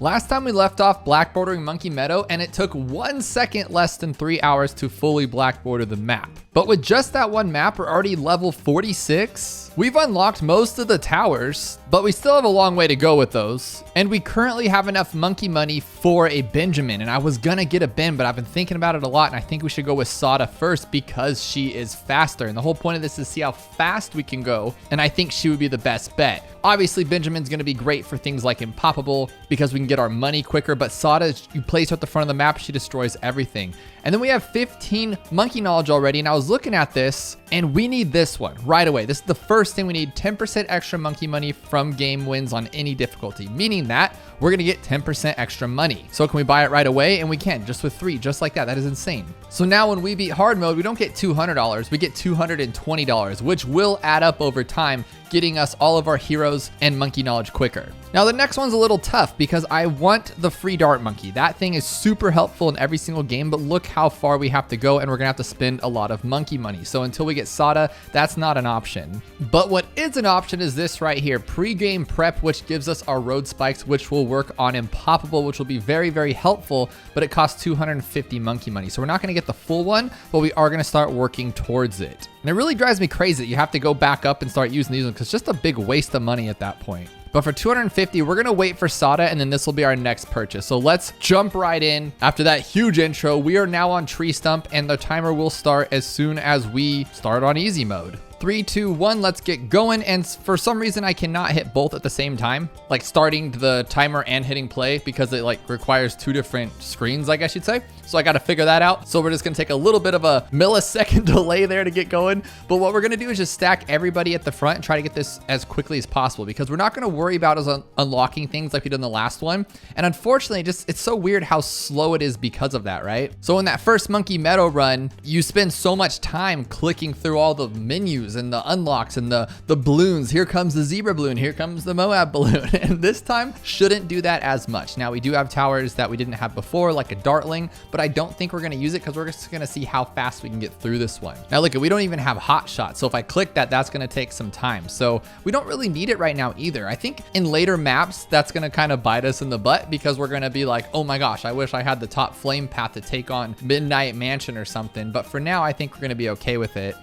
Last time we left off black bordering Monkey Meadow, and it took 1 second less than 3 hours to fully black border the map. But with just that one map, we're already level 46. We've unlocked most of the towers, but we still have a long way to go with those. And we currently have enough monkey money for a Benjamin. And I was gonna get a Ben, but I've been thinking about it a lot. And I think we should go with Sauda first because she is faster. And the whole point of this is to see how fast we can go. And I think she would be the best bet. Obviously, Benjamin's gonna be great for things like Impoppable because we can get our money quicker. But Sauda, you place her at the front of the map, she destroys everything. And then we have 15 monkey knowledge already. And I was looking at this and we need this one right away. This is the first thing we need. 10% extra monkey money from game wins on any difficulty, meaning that we're going to get 10% extra money. So can we buy it right away? And we can, just with 3, just like that. That is insane. So now when we beat hard mode, we don't get $200, we get $220, which will add up over time, getting us all of our heroes and monkey knowledge quicker. Now the next one's a little tough because I want the free dart monkey. That thing is super helpful in every single game, but look how far we have to go and we're gonna have to spend a lot of monkey money. So until we get Sauda, that's not an option. But what is an option is this right here, pre-game prep, which gives us our road spikes, which will work on Impoppable, which will be very, very helpful, but it costs 250 monkey money. So we're not gonna get the full one, but we are gonna start working towards it. And it really drives me crazy that you have to go back up and start using these ones because it's just a big waste of money at that point. But for 250, we're gonna wait for Sauda and then this will be our next purchase. So let's jump right in. After that huge intro, we are now on Tree Stump and the timer will start as soon as we start on easy mode. 3, 2, 1, let's get going. And for some reason, I cannot hit both at the same time, like starting the timer and hitting play because it like requires 2 different screens, I guess you'd say. So I got to figure that out. So we're just going to take a little bit of a millisecond delay there to get going. But what we're going to do is just stack everybody at the front and try to get this as quickly as possible because we're not going to worry about us unlocking things like we did in the last one. And unfortunately, it's so weird how slow it is because of that, right? So in that first Monkey Meadow run, you spend so much time clicking through all the menus and the unlocks and the balloons. Here comes the zebra balloon. Here comes the Moab balloon. And this time shouldn't do that as much. Now we do have towers that we didn't have before, like a Dartling, but I don't think we're going to use it because we're just going to see how fast we can get through this one. Now look, we don't even have hot shot. So if I click that, that's going to take some time. So we don't really need it right now either. I think in later maps, that's going to kind of bite us in the butt because we're going to be like, oh my gosh, I wish I had the top flame path to take on Midnight Mansion or something. But for now, I think we're going to be okay with it.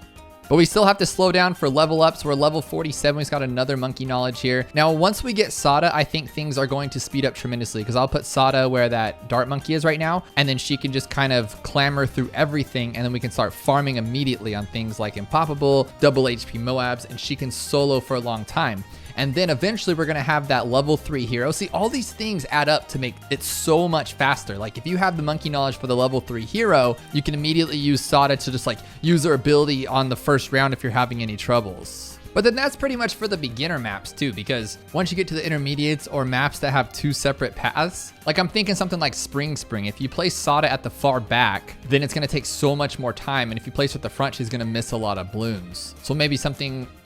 But we still have to slow down for level ups. We're level 47. We've got another monkey knowledge here. Now, once we get Sauda, I think things are going to speed up tremendously because I'll put Sauda where that dart monkey is right now. And then she can just kind of clamber through everything. And then we can start farming immediately on things like Impoppable, double HP moabs, and she can solo for a long time. And then eventually we're gonna have that level 3 hero. See, all these things add up to make it so much faster. Like if you have the monkey knowledge for the level 3 hero, you can immediately use Sauda to just like use her ability on the first round if you're having any troubles. But then that's pretty much for the beginner maps too, because once you get to the intermediates or maps that have 2 separate paths, like I'm thinking something like Spring. If you place Sauda at the far back, then it's gonna take so much more time. And if you place her at the front, she's gonna miss a lot of balloons. So maybe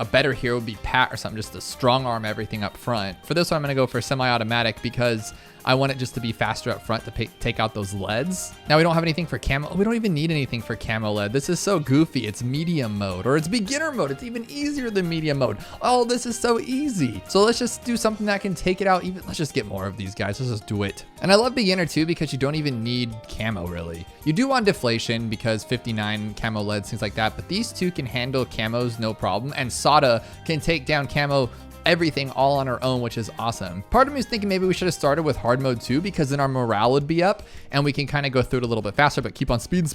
a better hero would be Pat or something, just to strong arm everything up front. For this one, I'm gonna go for semi-automatic because I want it just to be faster up front to take out those leads. Now we don't have anything for camo. We don't even need anything for camo lead. This is so goofy. It's medium mode or it's beginner mode. It's even easier than medium mode. Oh, this is so easy. So let's just do something that can take it out. Let's just get more of these guys. Let's just do it. And I love beginner too because you don't even need camo really. You do want deflation because 59 camo leads, things like that. But these two can handle camos no problem. And Sauda can take down camo everything all on our own, which is awesome. Part of me is thinking maybe we should have started with hard mode too, because then our morale would be up and we can kind of go through it a little bit faster, but keep on speed.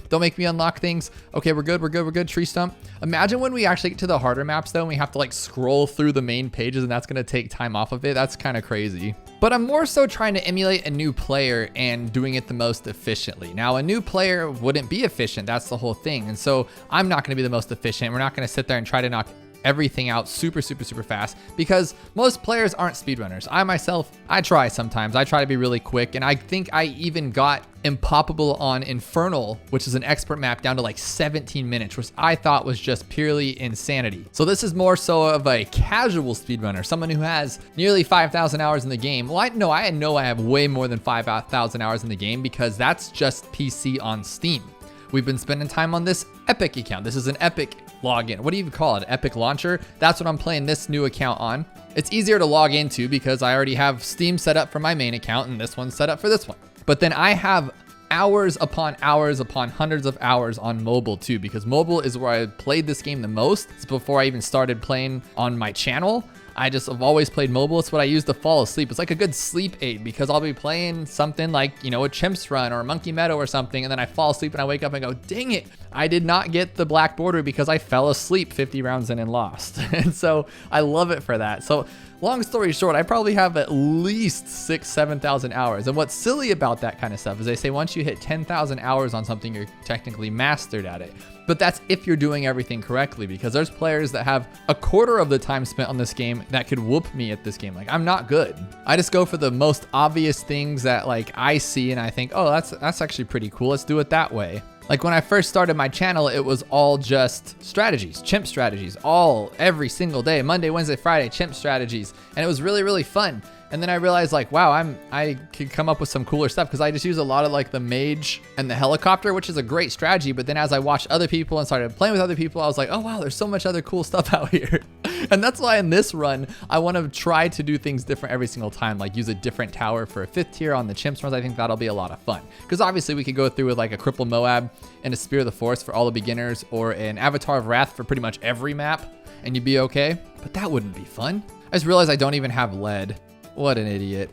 Don't make me unlock things. Okay, we're good. Tree Stump. Imagine when we actually get to the harder maps though, and we have to like scroll through the main pages and that's going to take time off of it. That's kind of crazy. But I'm more so trying to emulate a new player and doing it the most efficiently. Now, a new player wouldn't be efficient. That's the whole thing. And so I'm not going to be the most efficient. We're not going to sit there and try to knock everything out super fast because most players aren't speedrunners. I myself, I try sometimes. I try to be really quick, and I think I even got Impoppable on Infernal, which is an expert map, down to like 17 minutes, which I thought was just purely insanity. So this is more so of a casual speedrunner, someone who has nearly 5,000 hours in the game. Well, I know I have way more than 5,000 hours in the game because that's just PC on Steam. We've been spending time on this Epic account. This is an Epic login. What do you call it? Epic launcher? That's what I'm playing this new account on. It's easier to log into because I already have Steam set up for my main account and this one's set up for this one. But then I have hours upon hundreds of hours on mobile too, because mobile is where I played this game the most. It's before I even started playing on my channel. I've always played mobile. It's what I use to fall asleep. It's like a good sleep aid because I'll be playing something like, you know, a Chimps run or a Monkey Meadow or something, and then I fall asleep and I wake up and go, dang it, I did not get the Black Border because I fell asleep 50 rounds in and lost. And so I love it for that. So long story short, I probably have at least 7,000 hours. And what's silly about that kind of stuff is they say once you hit 10,000 hours on something, you're technically mastered at it. But that's if you're doing everything correctly, because there's players that have a quarter of the time spent on this game that could whoop me at this game. Like, I'm not good. I just go for the most obvious things that like I see and I think, oh, that's actually pretty cool. Let's do it that way. Like when I first started my channel, it was all just strategies, chimp strategies, every single day, Monday, Wednesday, Friday, chimp strategies. And it was really, really fun. And then I realized like, wow, I could come up with some cooler stuff because I just use a lot of like the mage and the helicopter, which is a great strategy. But then as I watched other people and started playing with other people, I was like, oh wow, there's so much other cool stuff out here. And that's why in this run, I want to try to do things different every single time, like use a different tower for a 5th tier on the chimps runs. I think that'll be a lot of fun because obviously we could go through with like a cripple moab and a spear of the forest for all the beginners or an avatar of wrath for pretty much every map and you'd be okay. But that wouldn't be fun. I just realized I don't even have lead. What an idiot.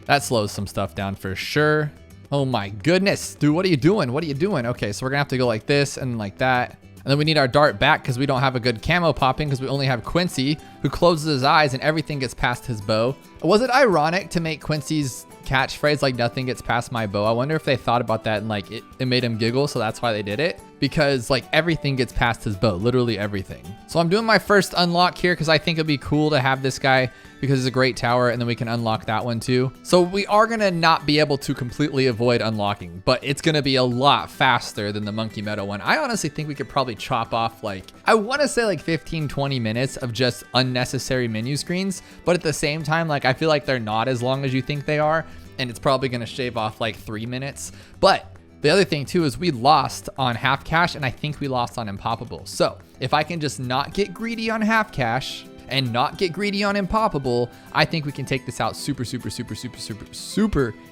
That slows some stuff down for sure. Oh my goodness, dude, what are you doing? What are you doing? Okay, so we're gonna have to go like this and like that. And then we need our dart back because we don't have a good camo popping because we only have Quincy who closes his eyes and everything gets past his bow. Was it ironic to make Quincy's catchphrase like nothing gets past my bow? I wonder if they thought about that and like it made him giggle, so that's why they did it, because like everything gets past his bow, literally everything. So I'm doing my first unlock here because I think it'd be cool to have this guy because it's a great tower, and then we can unlock that one too. So we are gonna not be able to completely avoid unlocking, but it's gonna be a lot faster than the Monkey Meadow one. I honestly think we could probably chop off like, I wanna say like 15-20 minutes of just unnecessary menu screens, but at the same time, like I feel like they're not as long as you think they are, and it's probably gonna shave off like 3 minutes. But the other thing too is we lost on half cash, and I think we lost on Impoppable. So if I can just not get greedy on half cash and not get greedy on Impoppable, I think we can take this out super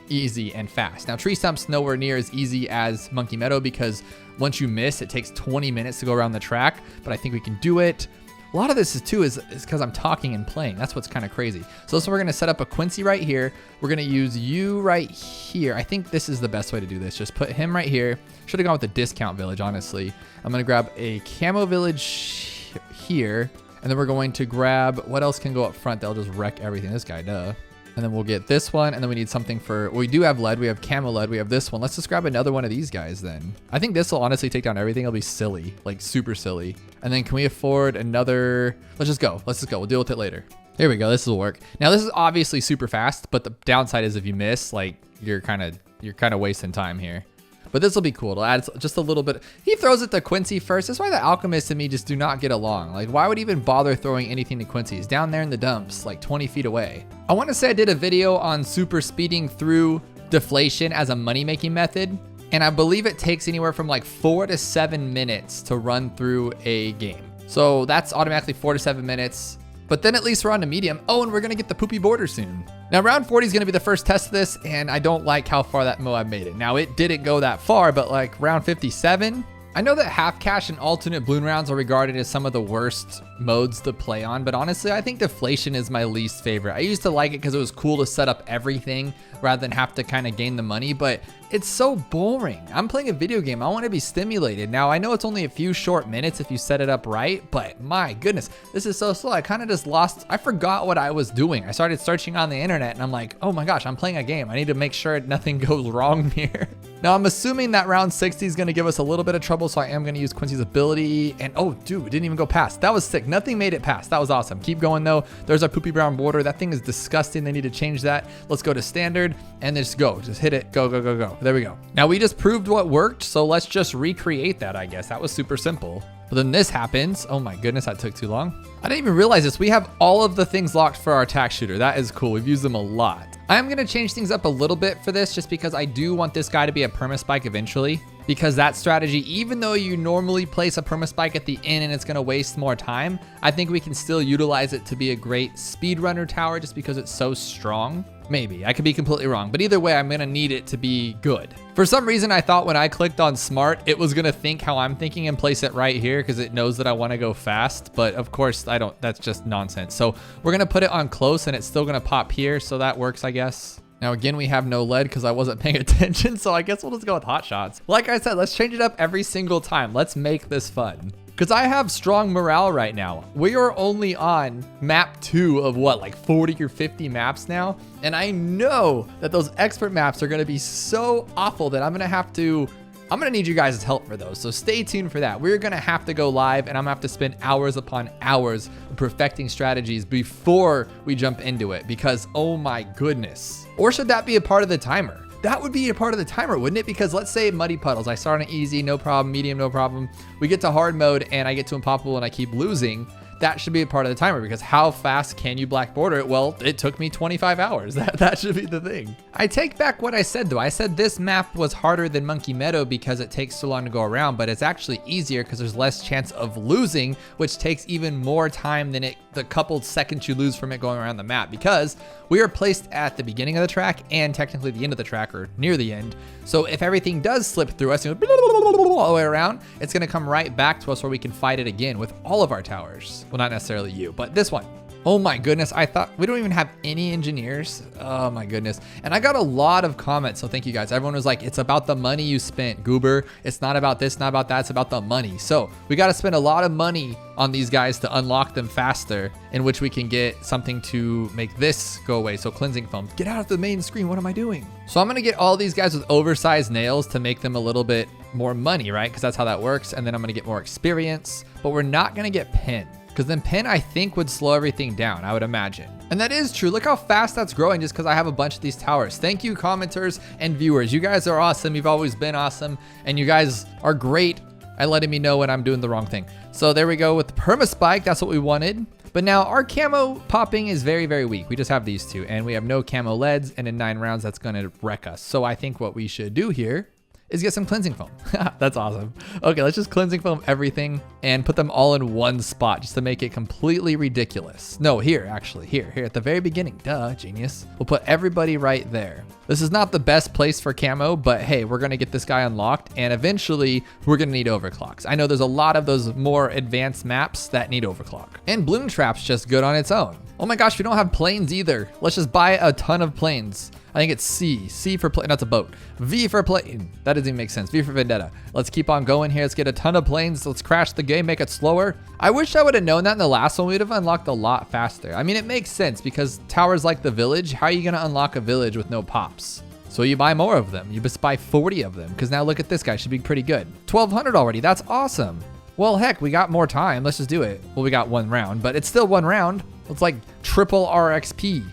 easy and fast. Now Tree Stump's nowhere near as easy as Monkey Meadow because once you miss, it takes 20 minutes to go around the track, but I think we can do it. A lot of this is because I'm talking and playing. That's what's kind of crazy. So we're gonna set up a Quincy right here. We're gonna use you right here. I think this is the best way to do this. Just put him right here. Should have gone with the discount village, honestly. I'm gonna grab a camo village here, and then we're going to grab, what else can go up front that'll just wreck everything? This guy, duh. And then we'll get this one, and then we need something for, we do have lead, we have camo lead, we have this one. Let's just grab another one of these guys then. I think this will honestly take down everything. It'll be silly, like super silly. And then can we afford another, let's just go, we'll deal with it later. Here we go, this will work. Now this is obviously super fast, but the downside is if you miss, like you're kind of wasting time here. But this will be cool. It'll add just a little bit. He throws it to Quincy first. That's why the Alchemist and me just do not get along. Like, why would he even bother throwing anything to Quincy? He's down there in the dumps, like 20 feet away. I want to say I did a video on super speeding through Deflation as a money-making method. And I believe it takes anywhere from like 4 to 7 minutes to run through a game. So that's automatically 4 to 7 minutes. But then at least we're on to medium. Oh, and we're gonna get the poopy border soon. Now round 40 is gonna be the first test of this, and I don't like how far that Moab made it. Now it didn't go that far, but like round 57, I know that half cash and alternate balloon rounds are regarded as some of the worst modes to play on, but honestly, I think Deflation is my least favorite. I used to like it because it was cool to set up everything rather than have to kind of gain the money, but it's so boring. I'm playing a video game. I want to be stimulated. Now, I know it's only a few short minutes if you set it up right, but my goodness, this is so slow. I kind of just lost, I forgot what I was doing. I started searching on the internet and I'm like, oh my gosh, I'm playing a game. I need to make sure nothing goes wrong here. Now, I'm assuming that round 60 is going to give us a little bit of trouble, so I am going to use Quincy's ability. And oh, dude, it didn't even go past. That was sick. Nothing made it past. That was awesome. Keep going, though. There's our poopy brown border. That thing is disgusting. They need to change that. Let's go to standard and just go. Just hit it. Go, go, go, go. There we go. Now, we just proved what worked, so let's just recreate that, I guess. That was super simple. But then this happens. Oh my goodness, that took too long. I didn't even realize this. We have all of the things locked for our attack shooter. That is cool. We've used them a lot. I am going to change things up a little bit for this just because I do want this guy to be a permaspike eventually. because that strategy, even though you normally place a permaspike at the end and it's going to waste more time, I think we can still utilize it to be a great speedrunner tower just because it's so strong. Maybe, I could be completely wrong, but either way, I'm gonna need it to be good. For some reason, I thought when I clicked on smart, it was gonna think how I'm thinking and place it right here because it knows that I wanna go fast, but of course I don't, that's just nonsense. So we're gonna put it on close and it's still gonna pop here, so that works, I guess. Now again, we have no lead because I wasn't paying attention, so I guess we'll just go with hot shots. Like I said, let's change it up every single time. Let's make this fun. Because I have strong morale right now. We are only on map 2 of what, like 40 or 50 maps now? And I know that those expert maps are gonna be so awful that I'm gonna need you guys' help for those. So stay tuned for that. We're gonna have to go live and I'm gonna have to spend hours upon hours perfecting strategies before we jump into it because, oh my goodness. Or should that be a part of the timer? That would be a part of the timer, wouldn't it? Because let's say muddy puddles, I start on easy, no problem, medium, no problem. We get to hard mode and I get to Impoppable and I keep losing. That should be a part of the timer because how fast can you black border it? Well, it took me 25 hours. That should be the thing. I take back what I said though. I said this map was harder than Monkey Meadow because it takes so long to go around, but it's actually easier because there's less chance of losing, which takes even more time than the couple seconds you lose from it going around the map because we are placed at the beginning of the track and technically the end of the track or near the end. So if everything does slip through us and all the way around, it's gonna come right back to us where we can fight it again with all of our towers. Well, not necessarily you, but this one. Oh my goodness, I thought we don't even have any engineers. Oh my goodness. And I got a lot of comments, so thank you guys. Everyone was like, it's about the money you spent, Goober. It's not about this, not about that, it's about the money. So we got to spend a lot of money on these guys to unlock them faster, in which we can get something to make this go away. So cleansing foam, get out of the main screen, what am I doing? So I'm gonna get all these guys with oversized nails to make them a little bit more money, right? Because that's how that works. And then I'm gonna get more experience, but we're not gonna get pin. Because then pin, I think, would slow everything down, I would imagine. And that is true. Look how fast that's growing just because I have a bunch of these towers. Thank you, commenters and viewers. You guys are awesome. You've always been awesome. And you guys are great at letting me know when I'm doing the wrong thing. So there we go with the permaspike. That's what we wanted. But now our camo popping is very, very weak. We just have these two. And we have no camo leads. And in 9 rounds, that's going to wreck us. So I think what we should do here is get some cleansing foam. That's awesome. Okay, let's just cleansing foam everything and put them all in one spot just to make it completely ridiculous. No, here, actually, here at the very beginning. Duh, genius. We'll put everybody right there. This is not the best place for camo, but hey, we're gonna get this guy unlocked and eventually we're gonna need overclocks. I know there's a lot of those more advanced maps that need overclock. And Bloon Trap's just good on its own. Oh my gosh, we don't have planes either. Let's just buy a ton of planes. I think it's C for plane, that's a boat. V for plane, that doesn't even make sense. V for Vendetta. Let's keep on going here. Let's get a ton of planes. Let's crash the game, make it slower. I wish I would have known that in the last one. We'd have unlocked a lot faster. I mean, it makes sense because towers like the village, how are you gonna unlock a village with no pops? So you buy more of them. You just buy 40 of them because now look at this guy, should be pretty good. 1,200 already, that's awesome. Well, heck, we got more time. Let's just do it. Well, we got 1 round, but it's still 1 round. It's like triple RXP.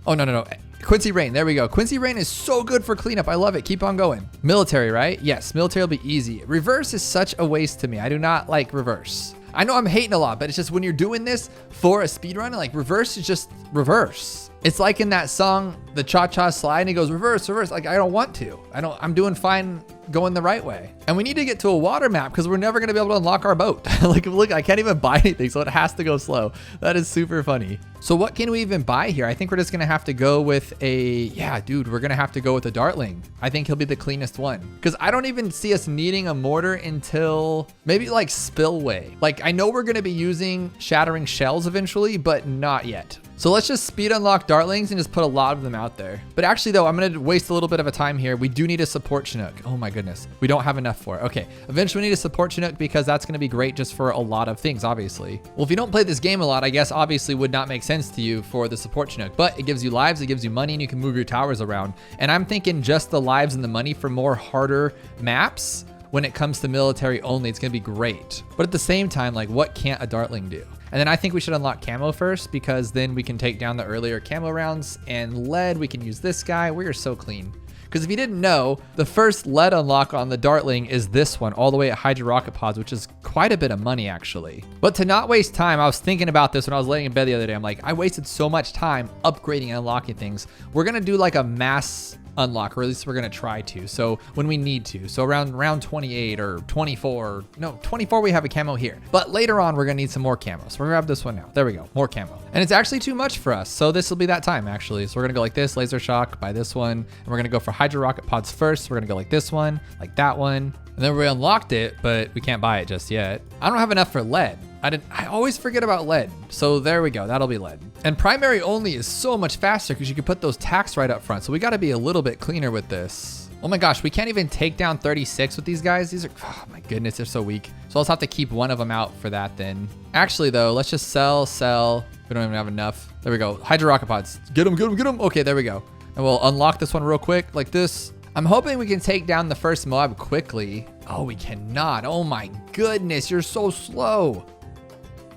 Oh, no. Quincy Rain, there we go. Quincy Rain is so good for cleanup. I love it. Keep on going. Military, right? Yes, military will be easy. Reverse is such a waste to me. I do not like reverse. I know I'm hating a lot, but it's just when you're doing this for a speedrun, like reverse is just reverse. It's like in that song, the cha-cha slide, and he goes reverse, reverse. Like I don't want to. I'm doing fine going the right way. And we need to get to a water map because we're never gonna be able to unlock our boat. Like look, I can't even buy anything, so it has to go slow. That is super funny. So what can we even buy here? I think we're just gonna have to go with yeah, dude, we're gonna have to go with a Dartling. I think he'll be the cleanest one because I don't even see us needing a mortar until maybe like Spillway. Like I know we're gonna be using shattering shells eventually, but not yet. So let's just speed unlock Dartlings and just put a lot of them out there. But actually though, I'm gonna waste a little bit of a time here. We do need a support Chinook. Oh my goodness. We don't have enough for it. Okay, eventually we need a support Chinook because that's gonna be great just for a lot of things, obviously. Well, if you don't play this game a lot, I guess obviously would not make sense to you for the support Chinook, but it gives you lives, it gives you money, and you can move your towers around. And I'm thinking just the lives and the money for more harder maps. When it comes to military only, it's gonna be great. But at the same time, like what can't a Dartling do? And then I think we should unlock camo first because then we can take down the earlier camo rounds, and lead, we can use this guy. We are so clean. Because if you didn't know, the first lead unlock on the Dartling is this one, all the way at Hydra Rocket Pods, which is quite a bit of money actually. But to not waste time, I was thinking about this when I was laying in bed the other day. I'm like, I wasted so much time upgrading and unlocking things. We're gonna do like a mass unlock, or at least we're gonna try to. So when we need to, so around round 28 or 24, no, 24 we have a camo here. But later on, we're gonna need some more camo. So we're gonna grab this one now. There we go, more camo. And it's actually too much for us. So this will be that time actually. So we're gonna go like this, laser shock, buy this one. And we're gonna go for hydro rocket pods first. So we're gonna go like this one, like that one. And then we unlocked it, but we can't buy it just yet. I don't have enough for lead. I always forget about lead. So there we go, that'll be lead. And primary only is so much faster because you can put those tacks right up front. So we gotta be a little bit cleaner with this. Oh my gosh, we can't even take down 36 with these guys. These are, oh my goodness, they're so weak. So I'll just have to keep one of them out for that then. Actually though, let's just sell. We don't even have enough. There we go, hydro rocket pods. Get them, get them, get them. Okay, there we go. And we'll unlock this one real quick like this. I'm hoping we can take down the first mob quickly. Oh, we cannot. Oh my goodness, you're so slow.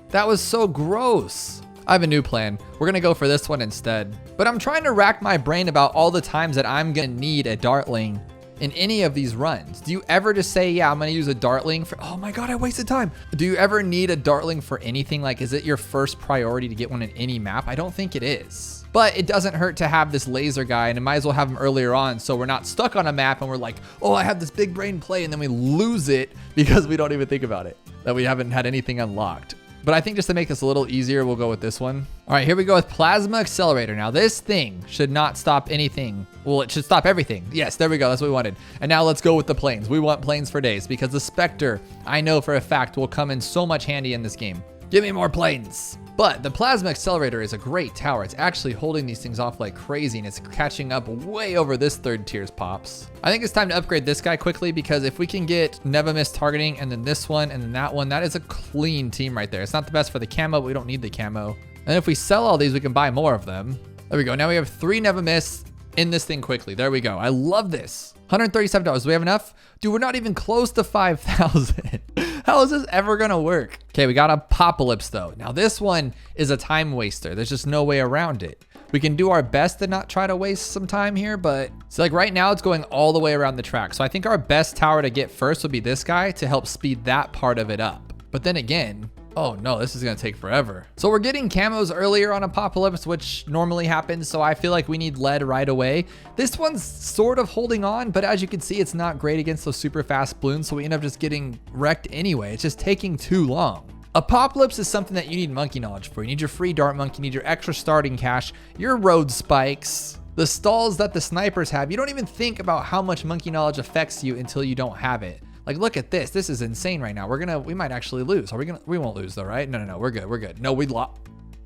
That was so gross. I have a new plan. We're gonna go for this one instead. But I'm trying to rack my brain about all the times that I'm gonna need a Dartling in any of these runs. Do you ever just say, yeah, I'm gonna use a Dartling for, oh my God, I wasted time. Do you ever need a Dartling for anything? Like, is it your first priority to get one in any map? I don't think it is. But it doesn't hurt to have this laser guy, and it might as well have him earlier on so we're not stuck on a map and we're like, oh, I have this big brain play, and then we lose it because we don't even think about it, that we haven't had anything unlocked. But I think just to make this a little easier, we'll go with this one. All right, here we go with Plasma Accelerator. Now this thing should not stop anything. Well, it should stop everything. Yes, there we go, that's what we wanted. And now let's go with the planes. We want planes for days because the Spectre, I know for a fact, will come in so much handy in this game. Give me more planes. But the Plasma Accelerator is a great tower. It's actually holding these things off like crazy, and it's catching up way over this third tier's pops. I think it's time to upgrade this guy quickly because if we can get never miss targeting and then this one and then that one, that is a clean team right there. It's not the best for the camo, but we don't need the camo. And if we sell all these, we can buy more of them. There we go. Now we have 3 never miss in this thing quickly. There we go. I love this. $137. Do we have enough? Dude, we're not even close to 5,000. How is this ever gonna work? Okay, we got Apopalypse though. Now this one is a time waster. There's just no way around it. We can do our best to not try to waste some time here, but so like right now it's going all the way around the track. So I think our best tower to get first would be this guy to help speed that part of it up. But then again, oh no, this is gonna take forever. So we're getting camos earlier on Apopalypse, which normally happens. So I feel like we need lead right away. This one's sort of holding on, but as you can see, it's not great against those super fast balloons. So we end up just getting wrecked anyway. It's just taking too long. Apopalypse is something that you need monkey knowledge for. You need your free dart monkey, you need your extra starting cash, your road spikes, the stalls that the snipers have. You don't even think about how much monkey knowledge affects you until you don't have it. Like, look at this. This is insane right now. We might actually lose. We won't lose though, right? No, we're good. No, we lost.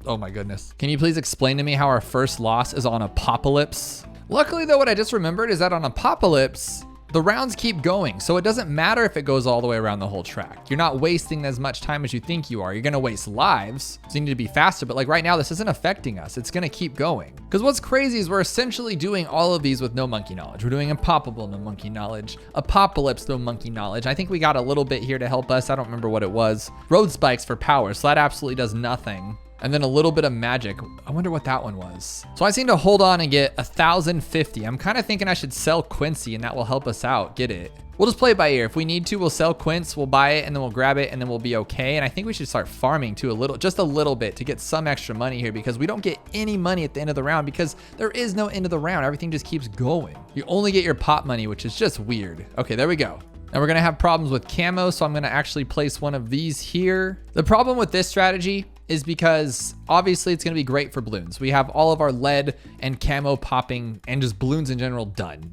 Oh my goodness. Can you please explain to me how our first loss is on Apopalypse? Luckily though, what I just remembered is that on Apopalypse, the rounds keep going. So it doesn't matter if it goes all the way around the whole track. You're not wasting as much time as you think you are. You're gonna waste lives, so you need to be faster. But like right now, this isn't affecting us. It's gonna keep going. Because what's crazy is we're essentially doing all of these with no monkey knowledge. We're doing Impoppable, no monkey knowledge. Apopalypse, no monkey knowledge. I think we got a little bit here to help us. I don't remember what it was. Road spikes for power, so that absolutely does nothing. And then a little bit of magic. I wonder what that one was. So I seem to hold on and get 1,050. I'm kind of thinking I should sell Quincy and that will help us out. Get it? We'll just play it by ear. If we need to, we'll sell Quince, we'll buy it, and then we'll grab it, and then we'll be okay. And I think we should start farming too just a little bit to get some extra money here because we don't get any money at the end of the round because there is no end of the round. Everything just keeps going. You only get your pop money, which is just weird. Okay, there we go. Now we're gonna have problems with camo, so I'm gonna actually place one of these here. The problem with this strategy is because obviously it's gonna be great for balloons. We have all of our lead and camo popping and just balloons in general done.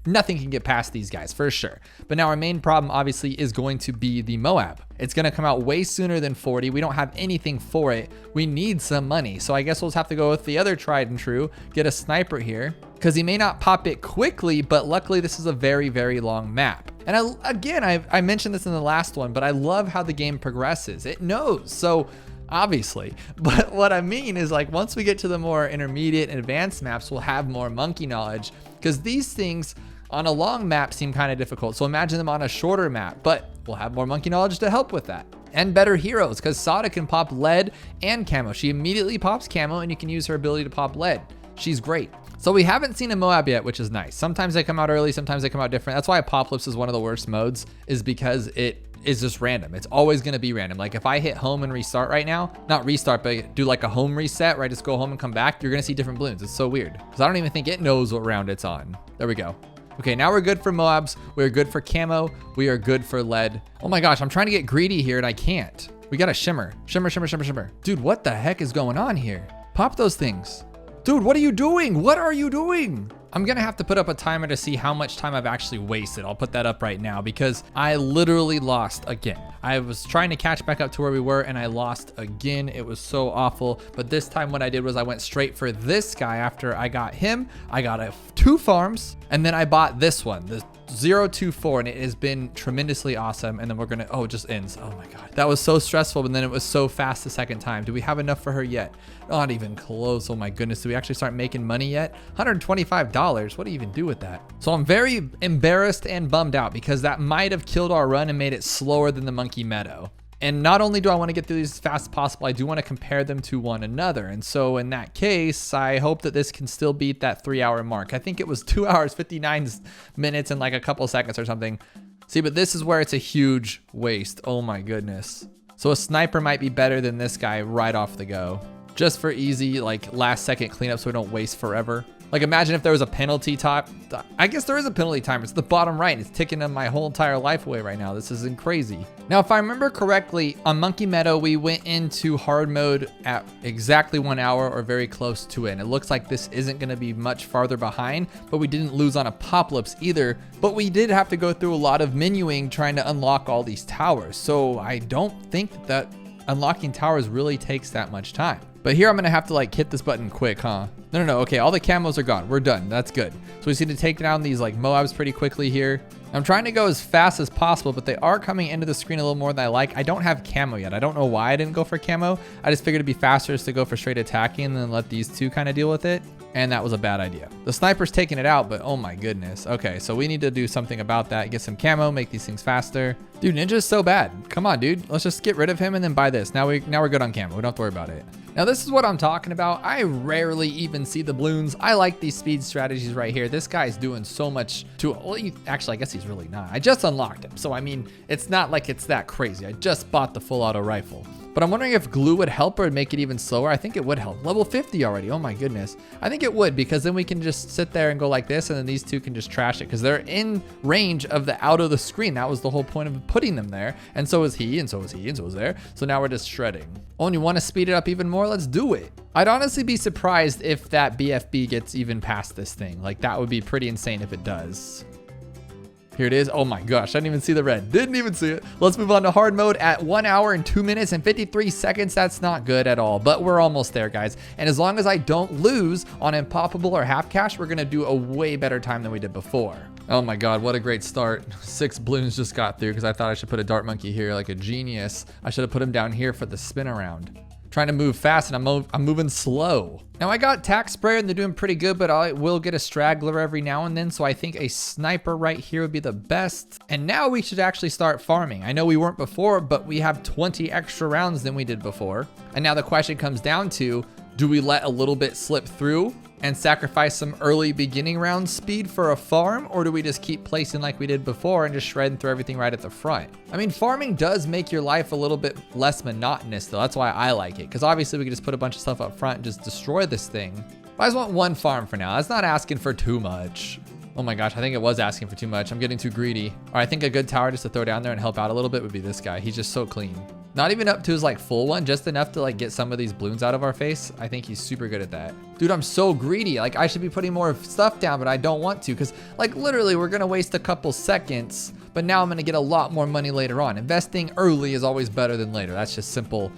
Nothing can get past these guys for sure. But now our main problem obviously is going to be the Moab. It's gonna come out way sooner than 40. We don't have anything for it. We need some money. So I guess we'll just have to go with the other tried and true, get a sniper here, because he may not pop it quickly, but luckily this is a very, very long map. And I mentioned this in the last one, but I love how the game progresses. It knows, so obviously. But what I mean is like once we get to the more intermediate and advanced maps, we'll have more monkey knowledge because these things on a long map seem kind of difficult. So imagine them on a shorter map, but we'll have more monkey knowledge to help with that. And better heroes because Sauda can pop lead and camo. She immediately pops camo and you can use her ability to pop lead. She's great. So we haven't seen a Moab yet, which is nice. Sometimes they come out early, sometimes they come out different. That's why Apopalypse is one of the worst modes, is because it is just random. It's always going to be random. Like if I hit home and restart right now, not restart, but do like a home reset, right? Just go home and come back. You're going to see different balloons. It's so weird because I don't even think it knows what round it's on. There we go. Okay, now we're good for moabs. We're good for camo. We are good for lead. Oh my gosh, I'm trying to get greedy here and I can't. We got a shimmer. Shimmer, shimmer, shimmer, shimmer. Dude, what the heck is going on here? Pop those things. Dude, what are you doing? What are you doing? I'm gonna have to put up a timer to see how much time I've actually wasted. I'll put that up right now because I literally lost again. I was trying to catch back up to where we were and I lost again. It was so awful. But this time what I did was I went straight for this guy after I got him. I got 2 farms and then I bought this one, the 024, and it has been tremendously awesome. And then we're gonna, oh, it just ends. Oh my God. That was so stressful, but then it was so fast the second time. Do we have enough for her yet? Not even close. Oh my goodness. Do we actually start making money yet? $125. What do you even do with that? So I'm very embarrassed and bummed out because that might have killed our run and made it slower than the monkey meadow. And not only do I want to get through these as fast as possible, I do want to compare them to one another. And so in that case, I hope that this can still beat that 3-hour mark. I think it was 2 hours, 59 minutes and like a couple seconds or something. See, but this is where it's a huge waste. Oh my goodness. So a sniper might be better than this guy right off the go. Just for easy, like last second cleanup so we don't waste forever. Like imagine if there was a penalty top. I guess there is a penalty timer. It's the bottom right. It's ticking my whole entire life away right now. This isn't crazy. Now, if I remember correctly, on Monkey Meadow, we went into hard mode at exactly 1 hour or very close to it. And it looks like this isn't going to be much farther behind, but we didn't lose on Apopalypse either. But we did have to go through a lot of menuing trying to unlock all these towers. So I don't think that unlocking towers really takes that much time. But here I'm gonna have to like hit this button quick, huh? No, okay, all the camos are gone. We're done, that's good. So we just need to take down these like moabs pretty quickly here. I'm trying to go as fast as possible, but they are coming into the screen a little more than I like. I don't have camo yet. I don't know why I didn't go for camo. I just figured it'd be faster just to go for straight attacking and then let these two kind of deal with it. And that was a bad idea. The sniper's taking it out, but oh my goodness. Okay, so we need to do something about that. Get some camo, make these things faster. Dude, Ninja's so bad. Come on, dude. Let's just get rid of him and then buy this. Now we're good on camo. We don't have to worry about it. Now this is what I'm talking about. I rarely even see the balloons. I like these speed strategies right here. This guy's doing so much to, well, actually, I guess he's really not. I just unlocked him. So I mean, it's not like it's that crazy. I just bought the full auto rifle. But I'm wondering if glue would help or make it even slower. I think it would help. Level 50 already. Oh my goodness. I think it would because then we can just sit there and go like this and then these two can just trash it because they're in range of the out of the screen. That was the whole point of putting them there. And so is he, and so is he, and so is there. So now we're just shredding. Oh, and you want to speed it up even more? Let's do it. I'd honestly be surprised if that BFB gets even past this thing. Like that would be pretty insane if it does. Here it is. Oh my gosh, I didn't even see the red. Didn't even see it. Let's move on to hard mode at 1 hour and 2 minutes and 53 seconds. That's not good at all, but we're almost there, guys. And as long as I don't lose on Impoppable or half cash, we're gonna do a way better time than we did before. Oh my God, what a great start. 6 balloons just got through because I thought I should put a dart monkey here like a genius. I should have put him down here for the spin around. Trying to move fast and I'm moving slow. Now I got tack sprayer and they're doing pretty good, but I will get a straggler every now and then. So I think a sniper right here would be the best. And now we should actually start farming. I know we weren't before, but we have 20 extra rounds than we did before. And now the question comes down to, do we let a little bit slip through and sacrifice some early beginning round speed for a farm? Or do we just keep placing like we did before and just shredding through everything right at the front? I mean, farming does make your life a little bit less monotonous though. That's why I like it. Because obviously we can just put a bunch of stuff up front and just destroy this thing. But I just want 1 farm for now. That's not asking for too much. Oh my gosh, I think it was asking for too much. I'm getting too greedy. All right, I think a good tower just to throw down there and help out a little bit would be this guy. He's just so clean. Not even up to his like full one, just enough to like get some of these balloons out of our face. I think he's super good at that. Dude, I'm so greedy. Like I should be putting more stuff down, but I don't want to because like literally we're gonna waste a couple seconds, but now I'm gonna get a lot more money later on. Investing early is always better than later. That's just simple,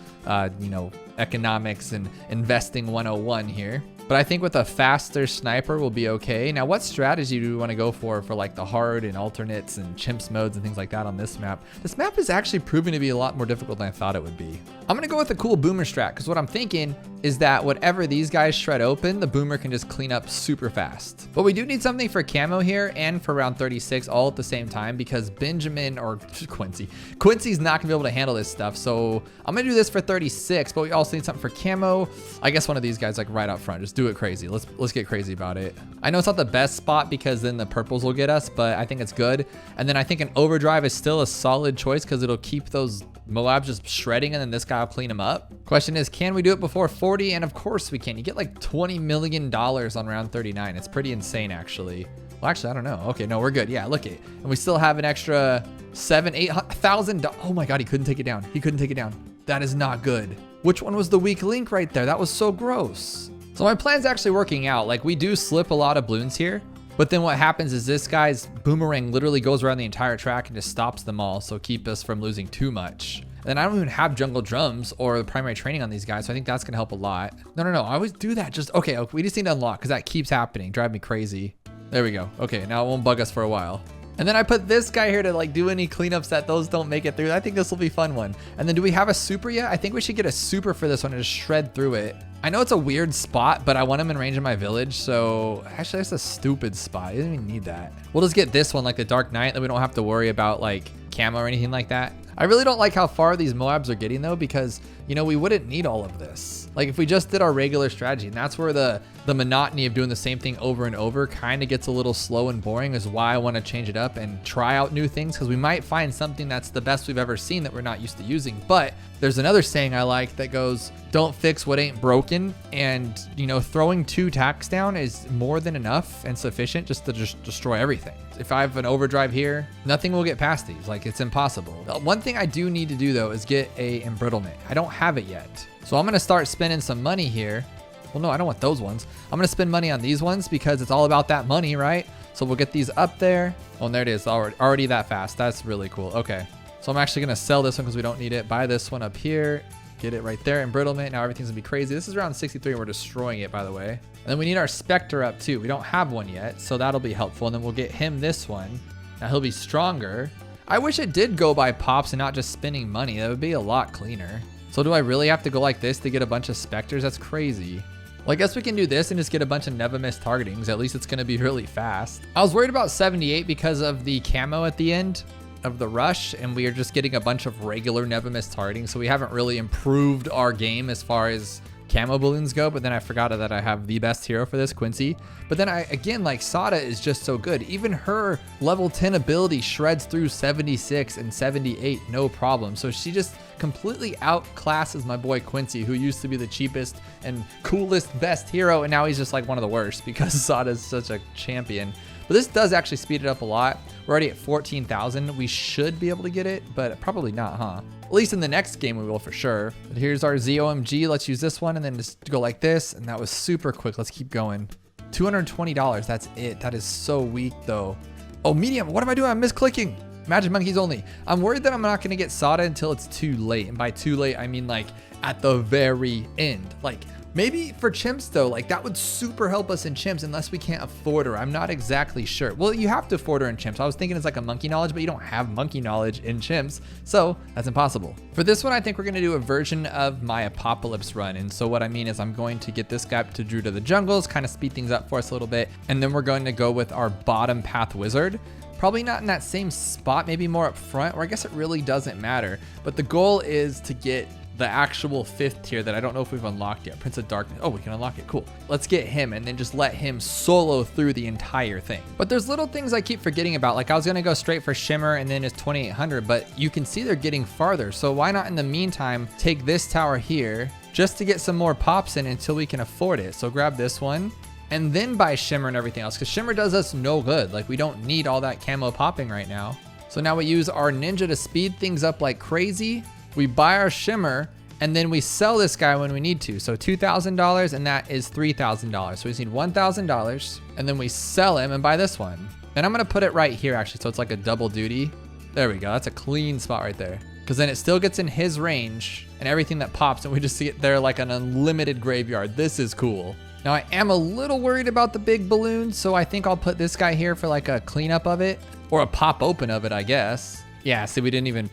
you know, economics and investing 101 here. But I think with a faster sniper will be okay. Now, what strategy do we want to go for like the hard and alternates and chimps modes and things like that on this map? This map is actually proving to be a lot more difficult than I thought it would be. I'm going to go with a cool boomer strat because what I'm thinking is that whatever these guys shred open, the boomer can just clean up super fast. But we do need something for camo here and for round 36 all at the same time because Benjamin or Quincy's not going to be able to handle this stuff. So I'm going to do this for 36, but we also also need something for camo. I guess one of these guys like right out front. Just do it crazy. Let's get crazy about it. I know it's not the best spot because then the purples will get us, but I think it's good. And then I think an overdrive is still a solid choice because it'll keep those moabs just shredding, and then this guy will clean them up. Question is, can we do it before 40? And of course we can. You get like $20 million on round 39. It's pretty insane, actually. Well, actually, I don't know. Okay, no, we're good. Yeah, look it. And we still have an extra $8,000. Oh my God, he couldn't take it down. He couldn't take it down. That is not good. Which one was the weak link right there? That was so gross. So my plan's actually working out. Like, we do slip a lot of balloons here, but then what happens is this guy's boomerang literally goes around the entire track and just stops them all. So keep us from losing too much. And I don't even have jungle drums or primary training on these guys. So I think that's gonna help a lot. No, I always do that. Just, okay, we just need to unlock because that keeps happening. Drive me crazy. There we go. Okay, now it won't bug us for a while. And then I put this guy here to like do any cleanups that those don't make it through. I think this will be a fun one. And then do we have a super yet? I think we should get a super for this one and just shred through it. I know it's a weird spot, but I want him in range of my village. So actually that's a stupid spot. You don't even need that. We'll just get this one like the Dark Knight, that we don't have to worry about like camo or anything like that. I really don't like how far these moabs are getting though, because you know, we wouldn't need all of this. Like if we just did our regular strategy, and that's where the monotony of doing the same thing over and over kind of gets a little slow and boring, is why I want to change it up and try out new things, because we might find something that's the best we've ever seen that we're not used to using. But there's another saying I like that goes, don't fix what ain't broken. And you know, throwing 2 tacks down is more than enough and sufficient just to destroy everything. If I have an overdrive here, nothing will get past these. Like, it's impossible. One thing I do need to do though is get a embrittlement. I don't have it yet. So I'm gonna start spending some money here. Well, no, I don't want those ones. I'm gonna spend money on these ones because it's all about that money, right? So we'll get these up there. Oh, and there it is, already that fast. That's really cool. Okay, so I'm actually gonna sell this one because we don't need it. Buy this one up here, get it right there, embrittlement. Now everything's gonna be crazy. This is around 63 and we're destroying it, by the way. And then we need our Spectre up too. We don't have one yet, so that'll be helpful. And then we'll get him this one. Now he'll be stronger. I wish it did go by pops and not just spending money. That would be a lot cleaner. So do I really have to go like this to get a bunch of Spectres? That's crazy. Well, I guess we can do this and just get a bunch of never miss targetings. At least it's gonna be really fast. I was worried about 78 because of the camo at the end of the rush, and we are just getting a bunch of regular never miss targeting. So we haven't really improved our game as far as camo balloons go, but then I forgot that I have the best hero for this, Quincy. But then again, like, Sauda is just so good. Even her level 10 ability shreds through 76 and 78, no problem. So she just completely outclasses my boy Quincy, who used to be the cheapest and coolest, best hero, and now he's just like one of the worst because Sauda is such a champion. But this does actually speed it up a lot. We're already at 14,000. We should be able to get it, but probably not, huh? At least in the next game we will for sure. But here's our ZOMG. Let's use this one and then just go like this. And that was super quick. Let's keep going. $220, that's it. That is so weak though. Oh, medium, what am I doing? I'm misclicking. Magic monkeys only. I'm worried that I'm not gonna get Sauda until it's too late. And by too late, I mean like at the very end. Like, maybe for chimps though, like that would super help us in chimps unless we can't afford her. I'm not exactly sure. Well, you have to afford her in chimps. I was thinking it's like a monkey knowledge, but you don't have monkey knowledge in chimps. So that's impossible. For this one, I think we're gonna do a version of my Apopalypse run. And so what I mean is I'm going to get this guy up to Drew to the Jungles, kind of speed things up for us a little bit. And then we're going to go with our bottom path wizard. Probably not in that same spot, maybe more up front, or I guess it really doesn't matter. But the goal is to get the actual 5th tier that I don't know if we've unlocked yet. Prince of Darkness. Oh, we can unlock it. Cool. Let's get him and then just let him solo through the entire thing. But there's little things I keep forgetting about. Like I was going to go straight for Shimmer and then his 2800, but you can see they're getting farther. So why not in the meantime take this tower here just to get some more pops in until we can afford it. So grab this one and then buy Shimmer and everything else, because Shimmer does us no good. Like we don't need all that camo popping right now. So now we use our ninja to speed things up like crazy. We buy our Shimmer and then we sell this guy when we need to. So $2,000 and that is $3,000. So we just need $1,000 and then we sell him and buy this one. And I'm gonna put it right here actually, so it's like a double duty. There we go, that's a clean spot right there. Because then it still gets in his range and everything that pops, and we just see it there like an unlimited graveyard. This is cool. Now I am a little worried about the big balloon, so I think I'll put this guy here for like a cleanup of it, or a pop open of it, I guess. Yeah, see, we didn't even,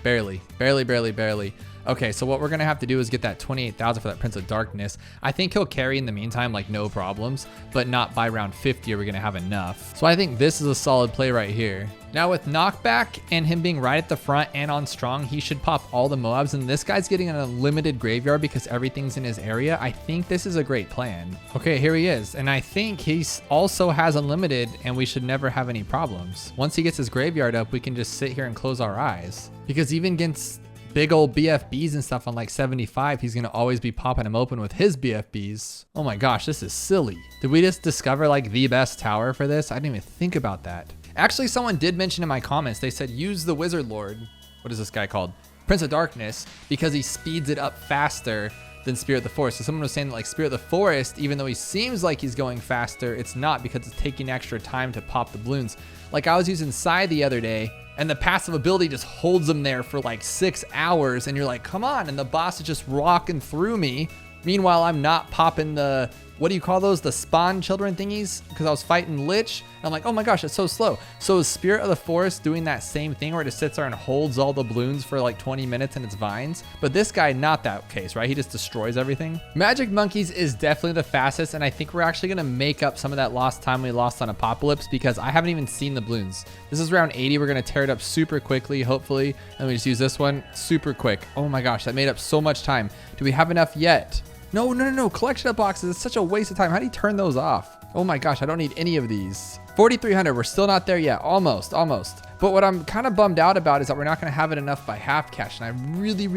barely. Okay, so what we're gonna have to do is get that 28,000 for that Prince of Darkness. I think he'll carry in the meantime, like no problems, but not by round 50 are we gonna have enough. So I think this is a solid play right here. Now with knockback and him being right at the front and on strong, he should pop all the Moabs, and this guy's getting an unlimited graveyard because everything's in his area. I think this is a great plan. Okay, here he is. And I think he also has unlimited and we should never have any problems. Once he gets his graveyard up, we can just sit here and close our eyes. Because even against big old BFBs and stuff on like 75, he's gonna always be popping them open with his BFBs. Oh my gosh, this is silly. Did we just discover like the best tower for this? I didn't even think about that. Actually, someone did mention in my comments, they said use the Wizard Lord. What is this guy called? Prince of Darkness, because he speeds it up faster than Spirit of the Forest. So someone was saying that like Spirit of the Forest, even though he seems like he's going faster, it's not because it's taking extra time to pop the balloons. Like I was using Psy the other day, and the passive ability just holds him there for like 6 hours, and you're like, come on, and the boss is just rocking through me. Meanwhile, I'm not popping the, what do you call those? The spawn children thingies? Because I was fighting Lich. And I'm like, oh my gosh, it's so slow. So is Spirit of the Forest doing that same thing where it just sits there and holds all the balloons for like 20 minutes in its vines? But this guy, not that case, right? He just destroys everything. Magic Monkeys is definitely the fastest, and I think we're actually gonna make up some of that lost time we lost on Apopalypse because I haven't even seen the balloons. This is round 80. We're gonna tear it up super quickly, hopefully. And we just use this one super quick. Oh my gosh, that made up so much time. Do we have enough yet? No. Collection of boxes. It's such a waste of time. How do you turn those off? Oh my gosh, I don't need any of these. 4,300. We're still not there yet. Almost. But what I'm kind of bummed out about is that we're not going to have it enough by half cash. And I really